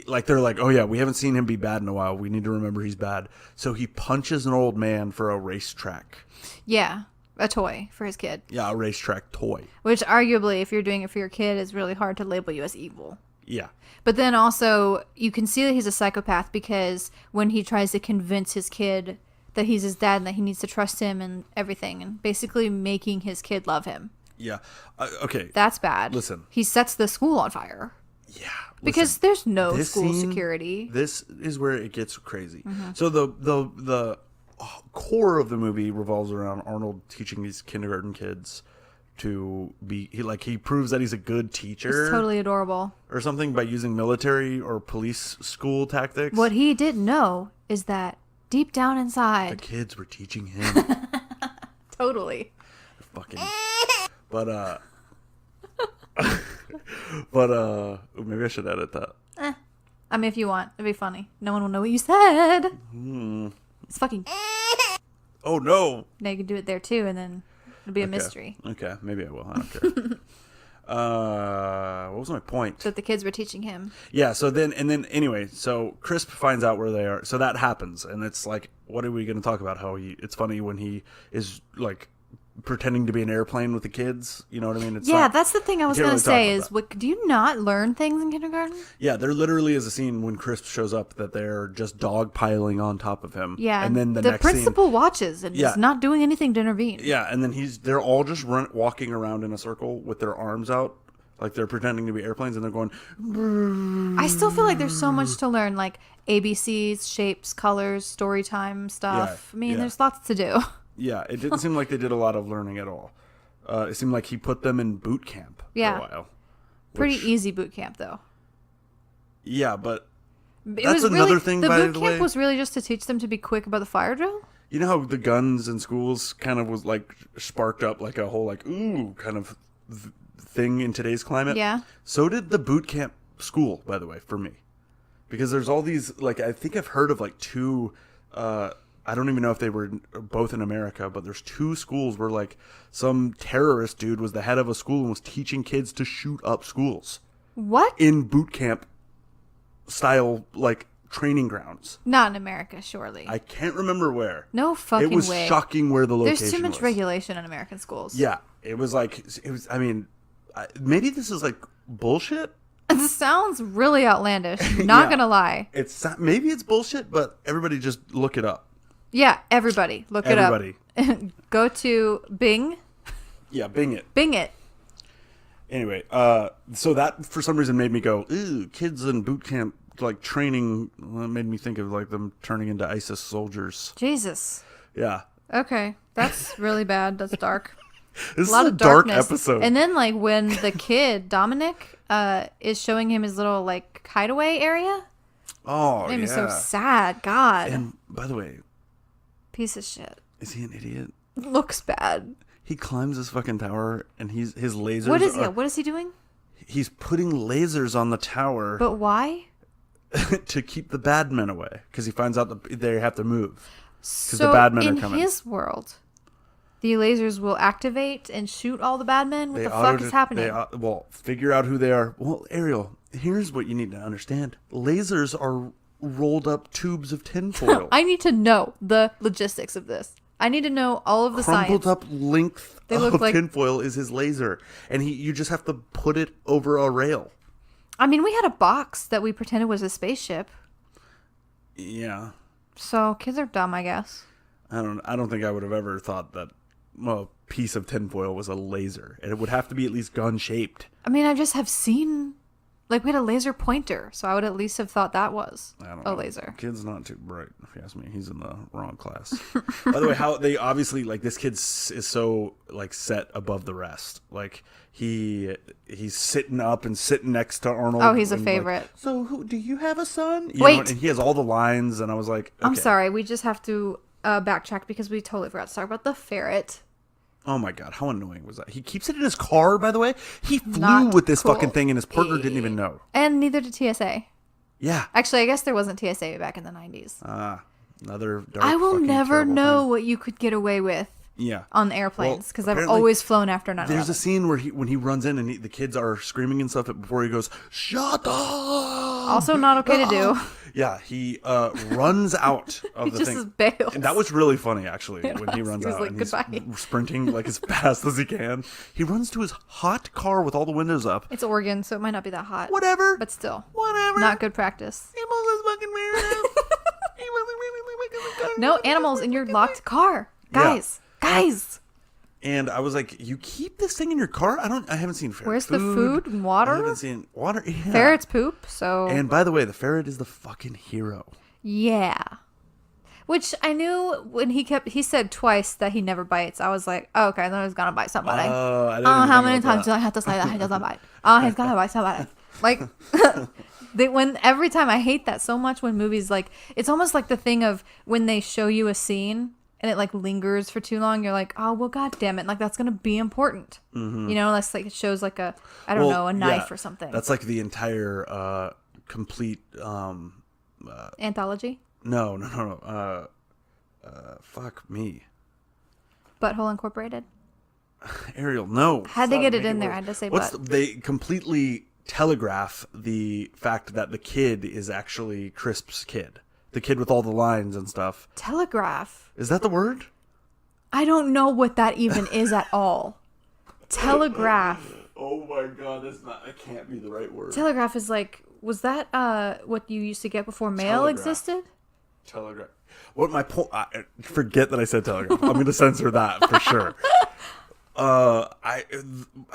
like they're like, oh yeah, we haven't seen him be bad in a while. We need to remember he's bad. So he punches an old man for a racetrack. Yeah, a toy for his kid. Yeah, a racetrack toy. Which arguably, if you're doing it for your kid, is really hard to label you as evil. Yeah. But then also, you can see that he's a psychopath because when he tries to convince his kid that he's his dad and that he needs to trust him and everything, and basically making his kid love him. Yeah. Okay. That's bad. Listen. He sets the school on fire. Yeah. Because there's no this school scene, security. This is where it gets crazy. Mm-hmm. So the core of the movie revolves around Arnold teaching these kindergarten kids to be he proves that he's a good teacher. It's totally adorable. Or something by using military or police school tactics. What he didn't know is that deep down The inside, kids were teaching him. totally. Fucking. But maybe I should edit that. I mean, if you want, it'd be funny. No one will know what you said. It's fucking. Oh no. Now you can do it there too, and then it'll be a mystery Okay, maybe I will. I don't care. What was my point? that the kids were teaching him. Yeah, so then anyway, so Crisp finds out where they are. So that happens, and it's like, what are we going to talk about? How it's funny when he is like pretending to be an airplane with the kids. You know what I mean? It's Yeah, not, that's the thing I was can't going to really talk say about is, that. what, do you not learn things in kindergarten? Yeah, there literally is a scene when Crisp shows up that they're just dogpiling on top of him. Yeah, and then the next principal watches and Yeah. is not doing anything to intervene. scene, yeah, and then they're all just walking around in a circle with their arms out, like they're pretending to be airplanes, and they're going. I still feel like there's so much to learn, like ABCs, shapes, colors, story time stuff. Yeah, I mean, yeah. there's lots to do. Yeah, it didn't seem like they did a lot of learning at all. It seemed like he put them in boot camp Yeah. for a while. Pretty which- easy boot camp, though. Yeah, but It that's was another really, thing, the by boot the camp way. was really just to teach them to be quick about the fire drill? You know how the guns in schools kind of was like sparked up like a whole like ooh kind of thing in today's climate? Yeah. So did the boot camp school, by the way, for me. Because there's all these, like, I think I've heard of like two, I don't even know if they were both in America, but there's two schools where like some terrorist dude was the head of a school and was teaching kids to shoot up schools What? in boot camp style, like training grounds. Not in America, surely. I can't remember where. No fucking It was way. shocking where the location There's too much was. regulation in American schools. Yeah, it was like, I mean, maybe this is like bullshit. It sounds really outlandish. Not Yeah. gonna lie. Maybe it's bullshit, but everybody just look it up. Yeah, everybody, look Everybody. it up. Go to Bing. Yeah, Bing it. Bing it. Anyway, so that for some reason made me go, ooh, kids in boot camp, like training, well, it made me think of like them turning into ISIS soldiers. Jesus. Yeah. Okay, that's really bad. That's dark. This A lot is a of dark darkness. episode. And then, like, when the kid Dominic is showing him his little like hideaway area, oh, it made yeah. me so sad. God, And by the way, piece of shit. is he an idiot? Looks bad. He climbs this fucking tower and his lasers What is he? are- What is he doing? He's putting lasers on the tower But why? to keep the bad men away because he finds out that they have to move. So the bad men are in coming. his world, the lasers will activate and shoot all the bad men. What the fuck is happening? Well, figure out who they are. Well, Ariel, here's what you need to understand. Lasers are rolled up tubes of tinfoil. I need to know the logistics of this. I need to know all of the Crumpled science. up length They look of like- tinfoil is his laser. And you just have to put it over a rail. I mean, we had a box that we pretended was a spaceship. Yeah. So kids are dumb, I guess. I don't think I would have ever thought that a piece of tinfoil was a laser. And it would have to be at least gun shaped. I mean, I just have seen, like, we had a laser pointer, so I would at least have thought that was I don't a know. laser. Kid's not too bright, if you ask me. He's in the wrong class. By the way, how they obviously like this kid is so like set above the rest. Like he's sitting up and sitting next to Arnold. Oh, he's a and, like, favorite. so who do you have a son? You Wait. know, and he has all the lines, and I was like, I'm okay. sorry, we just have to backtrack because we totally forgot to talk about the ferret. Oh my god, how annoying was that? He keeps it in his car. By the way, he flew Not with this cool. fucking thing, and his partner didn't even know. And neither did TSA. Yeah. Actually, I guess there wasn't TSA back in the 90s. Another dark, I will fucking never terrible know thing. what you could get away with Yeah. on airplanes because I've apparently always flown after 9/11. There's a scene where when he runs in and the kids are screaming and stuff before he goes, "Shut up!" Also not okay to do. Yeah, he runs out of He the just thing. bails. And that was really funny, actually, when he runs He was out like, and "Goodbye." he's sprinting like as fast as he can. He runs to his hot car with all the windows up. It's Oregon, so it might not be that hot. Whatever. But still, Whatever. not good practice. He pulls his fucking mirror out. He wasn't really making the car. No animals in your locked car. Guys. Guys. And I was like, "You keep this thing in your car? I haven't seen ferret Where's the food and water? I haven't seen water. Yeah. Ferrets poop, so... And by the way, the ferret is the fucking hero. Yeah. Which I knew when he said twice that he never bites. I was like, oh, okay, then he's gonna bite somebody. Oh, I didn't Oh, even how think many about times that. do I have to say that he doesn't bite? Oh, he's gonna bite somebody. Like, every time I hate that so much when movies, like, it's almost like the thing of when they show you a scene and it like lingers for too long, you're like, oh, well, god damn it, like that's gonna be important. You know, that's like it shows like a, I don't know, a knife or something. That's like the entire complete. Anthology. No. Fuck me, Butthole Incorporated. Ariel. No. Had to Fuck, get it make in there. I worse. had to say What's butt. they completely telegraph the fact that the kid is actually Crisp's kid, the kid with all the lines and stuff. Telegraph. Is that the word? I don't know what that even is at all. Telegraph. Oh my god, that can't be the right word. Telegraph is like, was that what you used to get before mail Telegraph. existed? Telegraph. What my point? Forget that I said telegraph. I'm going to censor that for sure. I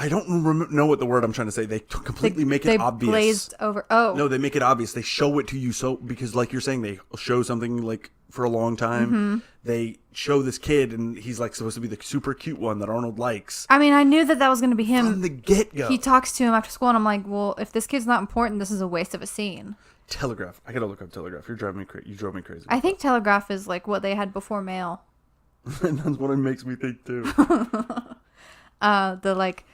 don't know what the word I'm trying to say. They completely make it obvious. They glazed over. Oh. No, they make it obvious. They show it to you because, like you're saying, they show something like for a long time. Mm-hmm. They show this kid, and he's like supposed to be the super cute one that Arnold likes. I mean, I knew that was going to be him From the get-go. He talks to him after school, and I'm like, well, if this kid's not important, this is a waste of a scene. Telegraph. I gotta look up telegraph. You drove me crazy. I think telegraph is like what they had before mail. And that's what it makes me think too. The like,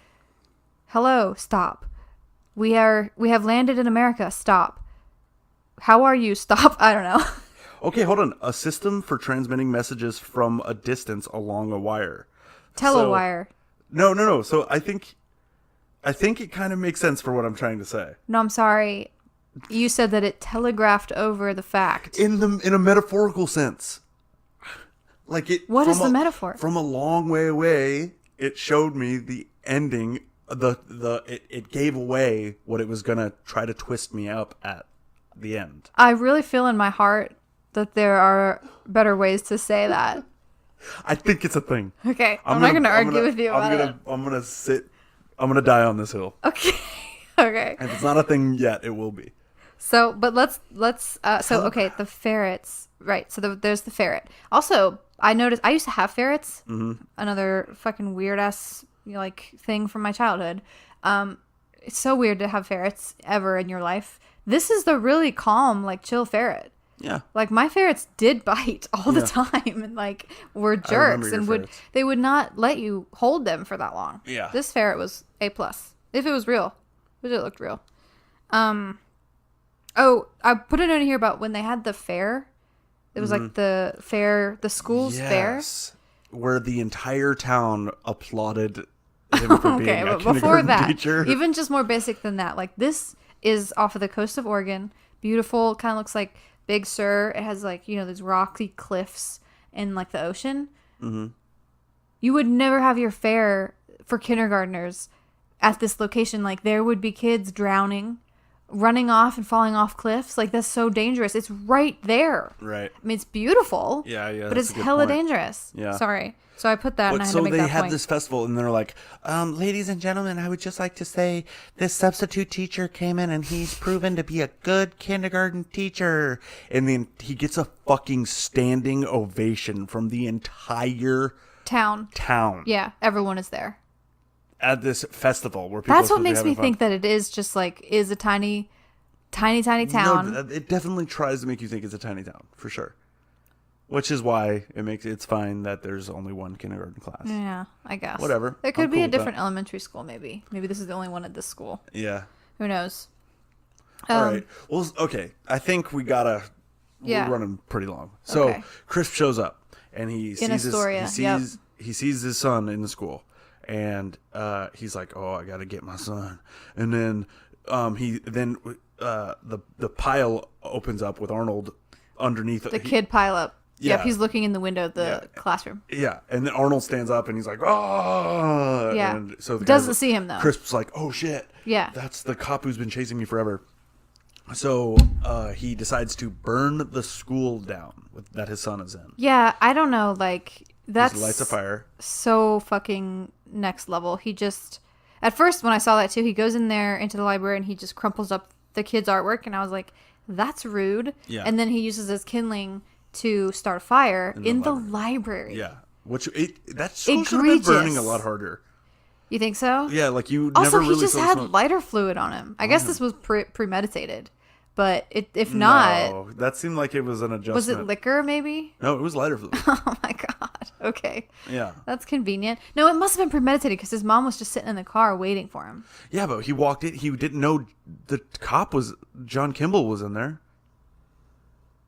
hello, stop. We have landed in America. Stop. How are you? Stop. I don't know. Okay, hold on. A system for transmitting messages from a distance along a wire. Telewire. No. So I think it kind of makes sense for what I'm trying to say. No, I'm sorry. You said that it telegraphed over the fact. In a metaphorical sense. Like it. What is the metaphor? From a long way away, it showed me the ending. It gave away what it was gonna try to twist me up at the end. I really feel in my heart that there are better ways to say that. I think it's a thing. Okay, I'm not gonna argue with you about it. I'm gonna die on this hill. Okay. Okay. If it's not a thing yet, it will be. So, but let's okay, the ferrets, right? So there's the ferret. Also, I noticed I used to have ferrets. Mm-hmm. Another fucking weird ass like thing from my childhood. It's so weird to have ferrets ever in your life. This is the really calm, like chill ferret. Yeah. Like my ferrets did bite all the time and like were jerks and they would not let you hold them for that long. Yeah. This ferret was A+. If it was real. If it looked real. Oh, I put a note in here about when they had the fair. It was like the fair, the school's fair. Yes. Where the entire town applauded him for being a but before kindergarten that, teacher. even just more basic than that, like this is off of the coast of Oregon. Beautiful, kind of looks like Big Sur. It has like, these rocky cliffs and like the ocean. Mm-hmm. You would never have your fair for kindergartners at this location. Like there would be kids drowning, running off and falling off cliffs. Like that's so dangerous. It's right there. Right. I mean, it's beautiful. Yeah. But it's hella dangerous. Yeah. Sorry. So I put that and I had to make that point. So they had this festival and they're like, ladies and gentlemen, I would just like to say this substitute teacher came in and he's proven to be a good kindergarten teacher. And then he gets a fucking standing ovation from the entire town. Yeah. Everyone is there. At this festival where people That's what makes me think that it is just like is a tiny town. No, it definitely tries to make you think it's a tiny town for sure. Which is why it's fine that there's only one kindergarten class. Yeah, I guess. Whatever. It could be a different elementary school, maybe. Maybe this is the only one at this school. Yeah. Who knows? All right. Well, okay. I think we're running pretty long. So Crisp shows up and he sees his son in the school. And he's like, "Oh, I gotta get my son." And then the pile opens up with Arnold underneath the kid pile up. Yeah. Yep, he's looking in the window of the classroom. Yeah, and then Arnold stands up and he's like, "Oh!" Yeah. And so the doesn't see him though. Crisp's like, "Oh shit!" Yeah, that's the cop who's been chasing me forever. So he decides to burn the school down that his son is in. Yeah, I don't know. Like that's he lights a fire. So fucking next level. He just at first when I saw that too, he goes in there into the library and he just crumples up the kid's artwork, and I was like, "That's rude." Yeah. And then he uses his kindling to start a fire in the library. Yeah, that school should have been burning a lot harder. You think so? Yeah, like you. Also, never really he just had lighter fluid on him. I guess this was premeditated, but if not, no, that seemed like it was an adjustment. Was it liquor? Maybe. No, it was lighter fluid. Oh my god. Okay. Yeah. That's convenient. No, it must have been premeditated because his mom was just sitting in the car waiting for him. Yeah, but he walked in. He didn't know the cop was John Kimball was in there.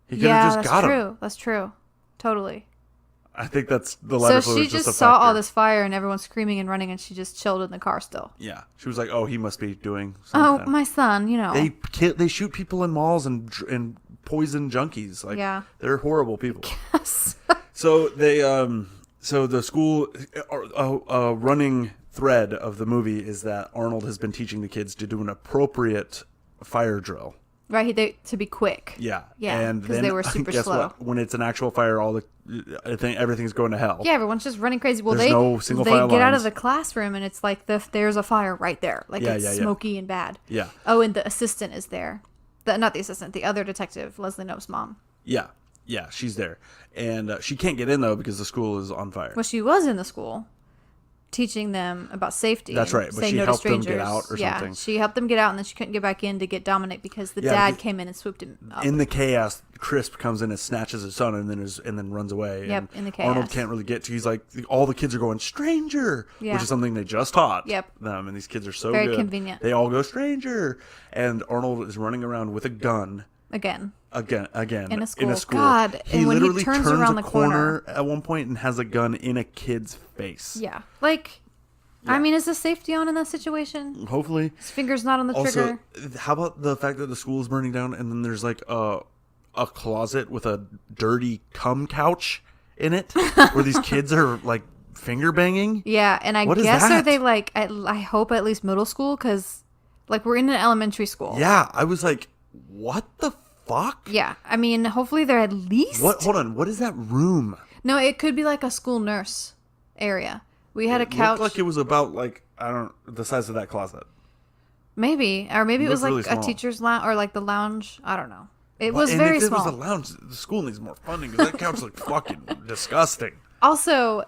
He could have just got him. That's true. Totally. I think that's the lighter fluid. So she just saw all this fire and everyone screaming and running, and she just chilled in the car still. Yeah, she was like, "Oh, he must be doing something." Oh, my son, They shoot people in malls and poison junkies. Like, they're horrible people. Yes. So they So the school, running thread of the movie is that Arnold has been teaching the kids to do an appropriate fire drill. Right, to be quick. Yeah. Yeah, And because then, they were super guess slow. what? When it's an actual fire, everything's going to hell. Yeah, everyone's just running crazy. Well, There's no single they file get out lines. of the classroom and it's like there's a fire right there. Like it's smoky and bad. Yeah. Oh, and the assistant is there. Not the assistant, the other detective, Leslie Knope's mom. Yeah. Yeah, she's there. And she can't get in, though, because the school is on fire. Well, she was in the school teaching them about safety. That's and right, but saying she no to helped them strangers. get out or yeah, something. she helped them get out, and then she couldn't get back in to get Dominic because the dad came in and swooped him up. In the chaos, Crisp comes in and snatches his son, and then runs away. Yep, and in the chaos. Arnold can't really get to. He's like, all the kids are going stranger, Yeah. which is something they just taught Yep. them, and these kids are so Very good. convenient. They all go stranger, and Arnold is running around with a gun. Again. In a school. school. God, He and when he literally turns turns around a the corner at one point and has a gun in a kid's face. Yeah. Like, I mean, is the safety on in that situation? Hopefully. His finger's not on the Also, trigger. how about the fact that the school is burning down and then there's like a closet with a dirty cum couch in it where these kids are like finger banging? Yeah, and I What is guess that? are they like, I hope at least middle school, because like we're in an elementary school. Yeah, I was like, what the fuck? Yeah, I mean, hopefully they're at least. What? Hold on, what is that room? No, it could be like a school nurse area. We had a It couch. looked like it was about like, I don't, the size of that closet. Maybe, or maybe it was looked like really a small. teach's lounge or like the lounge. I don't know. It But- was and very if small. it was a lounge, the school needs more funding because that couch looked fucking disgusting. Also,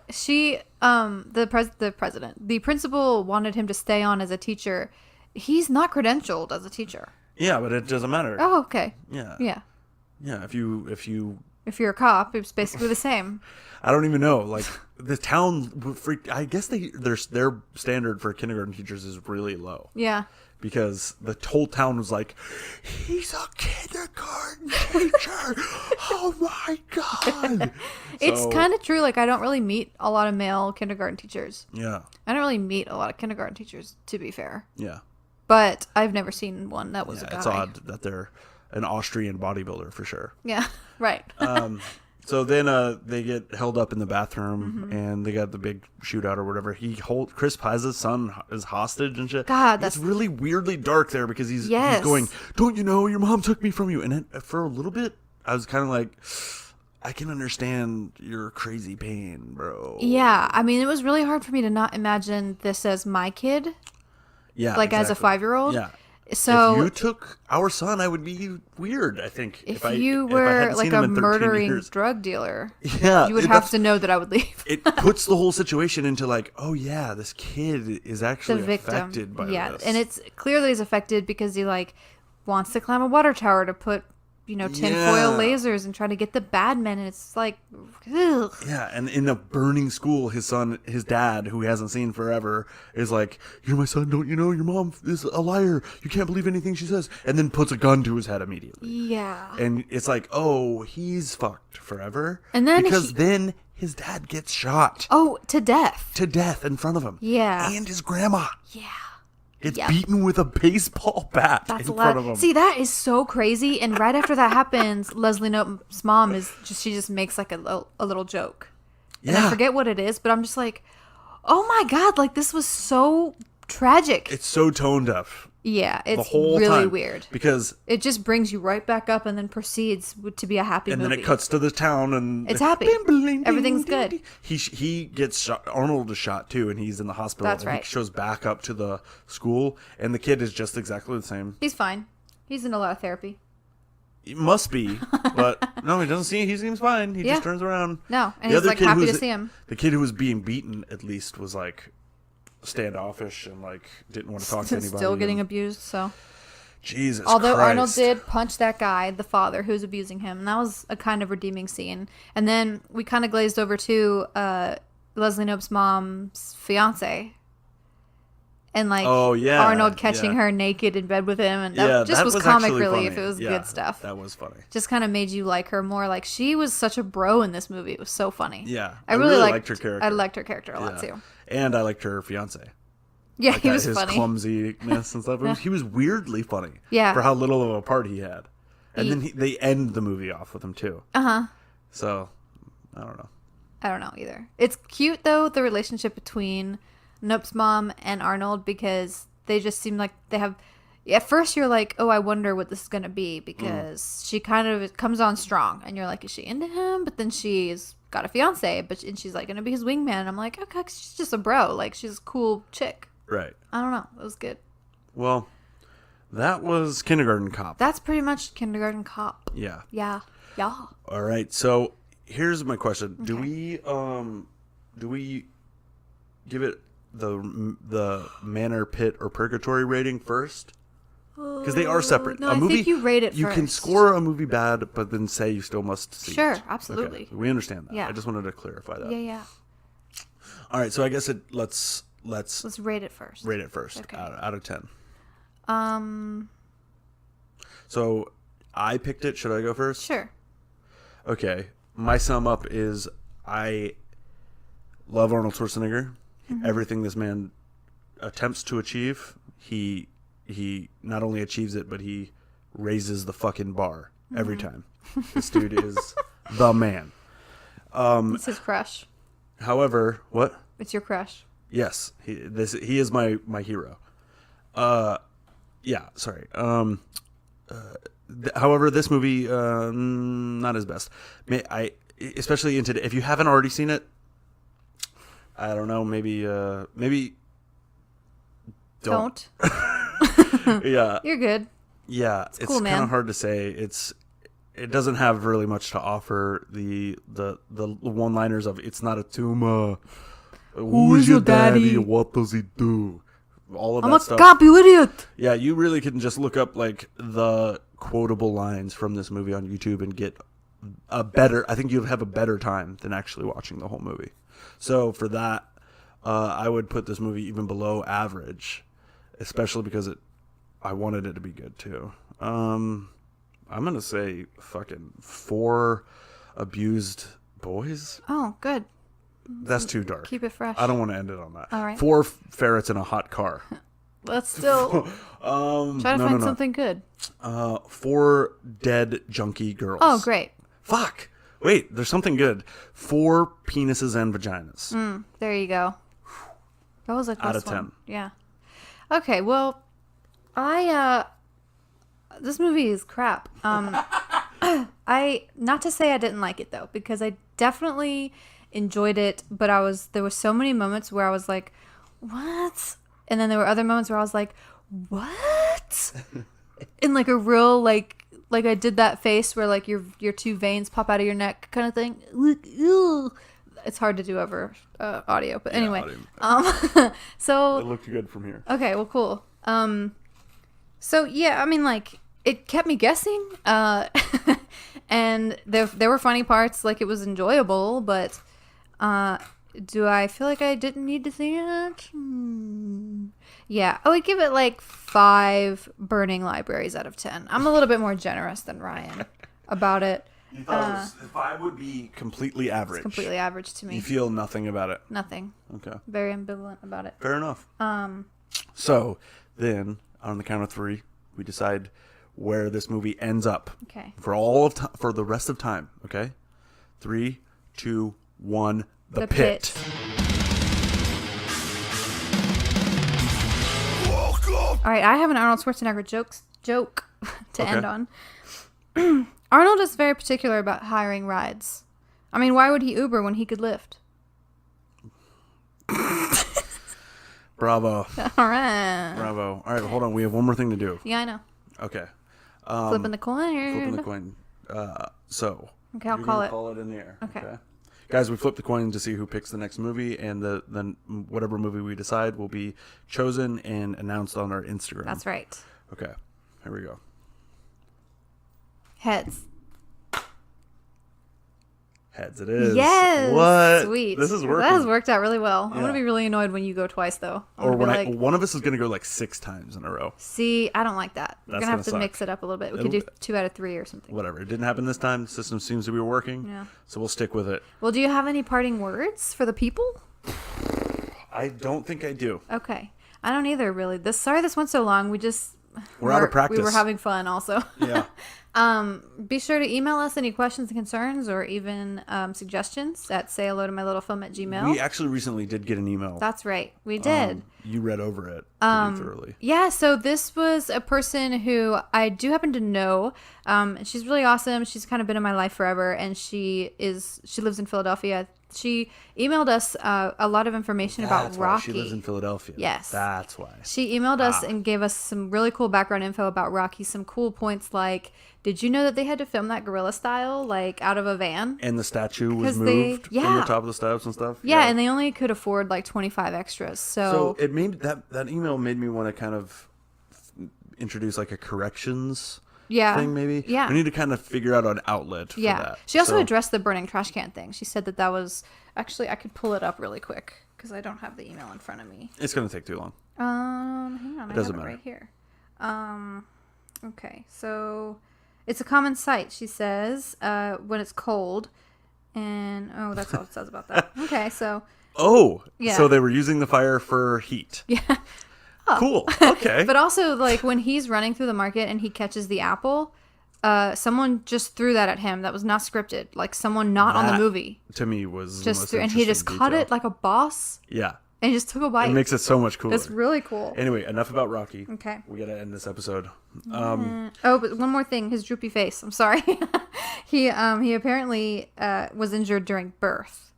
the principal wanted him to stay on as a teacher. He's not credentialed as a teacher. Yeah, but it doesn't matter. Oh, okay. Yeah. Yeah. Yeah, if you If you're a cop, it's basically the same. I don't even know. Like the town freaked. I guess their standard for kindergarten teachers is really low Yeah. because the whole town was like, "He's a kindergarten teacher." Oh my god! It's So, kind of true. Like, I don't really meet a lot of male kindergarten teachers. yeah, I don't really meet a lot of kindergarten teachers, to be fair. yeah. But I've never seen one that was a Yeah, guy. it's odd that they're an Austrian bodybuilder for sure. Yeah, right. So then they get held up in the bathroom Mm-hmm. and they got the big shootout or whatever. Crisp has his son as hostage and shit. God, it's that's- really weirdly dark there because he's Yes. going, "Don't you know your mom took me from you?" And for a little bit, I was kind of like, I can understand your crazy pain, bro. Yeah, I mean, it was really hard for me to not imagine this as my kid, Yeah, like as a exactly. 5-year-old. Yeah. So if you took our son, I would be weird. I think if I you if I were hadn't like seen him a in 13 murdering years. drug dealer, Yeah, you would have that's- to know that I would leave. It puts the whole situation into like, oh yeah, this kid is The actually victim. affected by this. And it's clearly he's affected because he like wants to climb a water tower to put, tinfoil lasers and try to get the bad men, and it's like, ugh. Yeah, and in a burning school, his dad, who he hasn't seen forever, is like, "You're my son, don't you know? Your mom is a liar. You can't believe anything she says." And then puts a gun to his head immediately. Yeah. And it's like, oh, he's fucked forever. And then because then his dad gets shot Oh, to death. to death in front of him. Yeah. And his grandma Yeah. gets Yep. beaten with a baseball bat That's in a front lot. of him. See, that is so crazy. And right after that happens, Leslie Knope's mom she just makes like a little joke. And I Yeah. forget what it is, but I'm just like, oh my God, like this was so tragic. It's so tone deaf. Yeah, The it's whole really time. weird. Because It just brings you right back up and then proceeds to be a happy and movie. then it cuts to the town and It's happy. Bing, bling, ding, Everything's ding, good. ding. He gets shot. Arnold is shot too, and he's in the hospital. That's and right. He shows back up to the school, and the kid is just exactly the same. He's fine. He's in a lot of therapy. It must be, but no, he doesn't see. He seems fine. He Yeah. just turns around. No, and The he's other like kid happy who to was- see him. The kid who was being beaten at least was like standoffish and like didn't want to talk to anybody. Still getting and- abused, so. Jesus. Although Christ. Arnold did punch that guy, the father who was abusing him, and that was a kind of redeeming scene. And then we kind of glazed over to Leslie Knope's mom's fiance, and like Oh, yeah, Arnold catching yeah. her naked in bed with him, and that Yeah, just that was comic actually relief. funny. It was Yeah, good stuff. That was funny. Just kind of made you like her more. Like she was such a bro in this movie. It was so funny. Yeah, I really liked her character. I liked her character a lot Yeah. too. And I liked her fiance. Yeah, Like he that, was his funny. clumsiness and stuff. He was weirdly funny. Yeah. For how little of a part he had. And He- then they end the movie off with him too. Uh huh. So, I don't know. I don't know either. It's cute though, the relationship between Nope's mom and Arnold, because they just seem like they have. At first, you're like, oh, I wonder what this is gonna be, because she kind of comes on strong, and you're like, is she into him? But then she's got a fiance, and she's like gonna be his wingman. And I'm like, okay, she's just a bro. Like, she's a cool chick. Right. I don't know. It was good. Well, that was Kindergarten Cop. That's pretty much Kindergarten Cop. Yeah. Yeah. All right. So here's my question: do we give it the Manor, Pit, or Purgatory rating first? Because they are separate. No, I think you rate it You first. can score a movie bad, but then say you still must see Sure, it. absolutely. Okay, we understand that. Yeah. I just wanted to clarify that. Yeah. All right. So I guess let's rate it first. rate it first Okay. out of 10. Um. So I picked it. Should I go first? Sure. Okay. My sum up is I love Arnold Schwarzenegger. Mm-hmm. Everything this man attempts to achieve, he not only achieves it, but he raises the fucking bar every Mm-hmm. time. This dude is the man. It's his crush. However, what? It's your crush. Yes, he is my hero. Yeah, sorry. However, this movie not his best. Especially in today. If you haven't already seen it, I don't know. Maybe don't. Yeah, You're good. yeah. It's cool, kind man. of hard to say. It doesn't have really much to offer. The one-liners of "It's not a tumor." Who is your daddy? What does he do? All of I'm that a stuff. cop, you idiot. Yeah, you really can just look up like the quotable lines from this movie on YouTube and get a better. I think you'd have a better time than actually watching the whole movie. So for that, I would put this movie even below average, especially because I wanted it to be good too. I'm gonna say fucking 4 abused boys. Oh, good. That's too dark. Keep it fresh. I don't want to end it on that. All right. 4 ferrets in a hot car. Let's still try to find something good. 4 dead junkie girls. Oh, great. Fuck. Wait, there's something good. 4 penises and vaginas. There you go. That was a close Out of 10. one. Yeah. Okay, well, this movie is crap. Not to say I didn't like it though, because I definitely enjoyed it, but there were so many moments where I was like, what? And then there were other moments where I was like, what? In like a real like I did that face where like your 2 veins pop out of your neck kind of thing. Ew. It's hard to do over audio, but anyway. So It looked good from here. okay, well, cool. So yeah, I mean, like, it kept me guessing. And there were funny parts, like it was enjoyable, but do I feel like I didn't need to see it? Yeah, I would give it like 5 burning libraries out of 10. I'm a little bit more generous than Ryan about it. You thought 5 would be completely average. It's completely average to me. You feel nothing about it. Nothing. Okay. Very ambivalent about it. Fair enough. So then, on the count of 3, we decide where this movie ends up. Okay. For the rest of time. Okay. 3, 2, 1. The pit. All right, I have an Arnold Schwarzenegger joke to Okay. end on. Arnold is very particular about hiring rides. I mean, why would he Uber when he could Lyft? Bravo. All right. Bravo. All right, hold on. We have one more thing to do. Yeah, I know. Okay. Flipping the coin. Flipping the coin. So. Okay, I'll you're call gonna it. Call it in the air. Okay. Guys, we flip the coin to see who picks the next movie, and then whatever movie we decide will be chosen and announced on our Instagram. That's right. Okay. Here we go. Heads. Heads it is. Yes. What? Sweet. This is working. That has worked out really well. I'm Yeah. going to be really annoyed when you go twice, though. Or when like, one of us is going to go like 6 times in a row. see, I don't like that. We're That's going to have to gonna mix suck. it up a little bit. We could do 2 out of 3 or something. Whatever. It didn't happen this time. The system seems to be working. Yeah. So we'll stick with it. Well, do you have any parting words for the people? I don't think I do. Okay. I don't either, really. Sorry this went so long. We're out of practice. We were having fun also. Yeah. Be sure to email us any questions and concerns or even suggestions at sayhellotomylittlefilm@gmail. We actually recently did get an email. That's right. We did. You read over it pretty thoroughly. Yeah, so this was a person who I do happen to know. She's really awesome. She's kind of been in my life forever, and she lives in Philadelphia. She emailed us a lot of information about Why Rocky. she lives in Philadelphia. Yes. That's why. She emailed us and gave us some really cool background info about Rocky. Some cool points like, did you know that they had to film that gorilla style, like out of a van? And the statue was 'Cause they- moved from yeah. the top of the steps and stuff. Yeah, and they only could afford like 25 extras. So it made that email made me want to kind of introduce like a corrections thing, maybe. Yeah. We need to kind of figure out an outlet for that. She also So- addressed the burning trash can thing. She said that was actually, I could pull it up really quick because I don't have the email in front of me. It's going to take too long. Hang on, It doesn't I have matter. it right here. Okay, so it's a common sight. She says when it's cold, and that's all it says about that. Okay, so Oh, Yeah. so they were using the fire for heat. yeah. Cool. Okay. But also, like, when he's running through the market and he catches the apple, someone just threw that at him. That was not scripted. Like, someone not on the That, movie to me was the just most threw, and he just interesting cut detail. it like a boss, Yeah. and he just took a bite. It makes it so much cooler. That's really cool. Anyway, enough about Rocky. Okay. We gotta end this episode. Oh, but one more thing, his droopy face. I'm sorry. He apparently was injured during birth,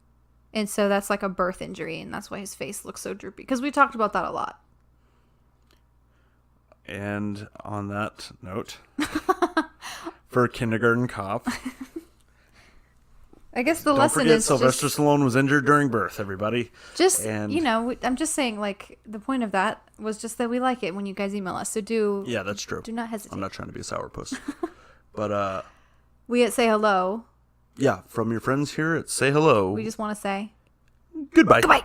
and so that's like a birth injury, and that's why his face looks so droopy. Because we talked about that a lot. And on that note, for Kindergarten Cop, I guess the don't lesson forget is Sylvester Stallone was injured during birth, everybody. And I'm just saying, like, the point of that was just that we like it when you guys email us. So yeah, that's true. do not hesitate. I'm not trying to be a sourpuss. But We at Say Hello, yeah, from your friends here at Say Hello. we just want to say Goodbye. goodbye.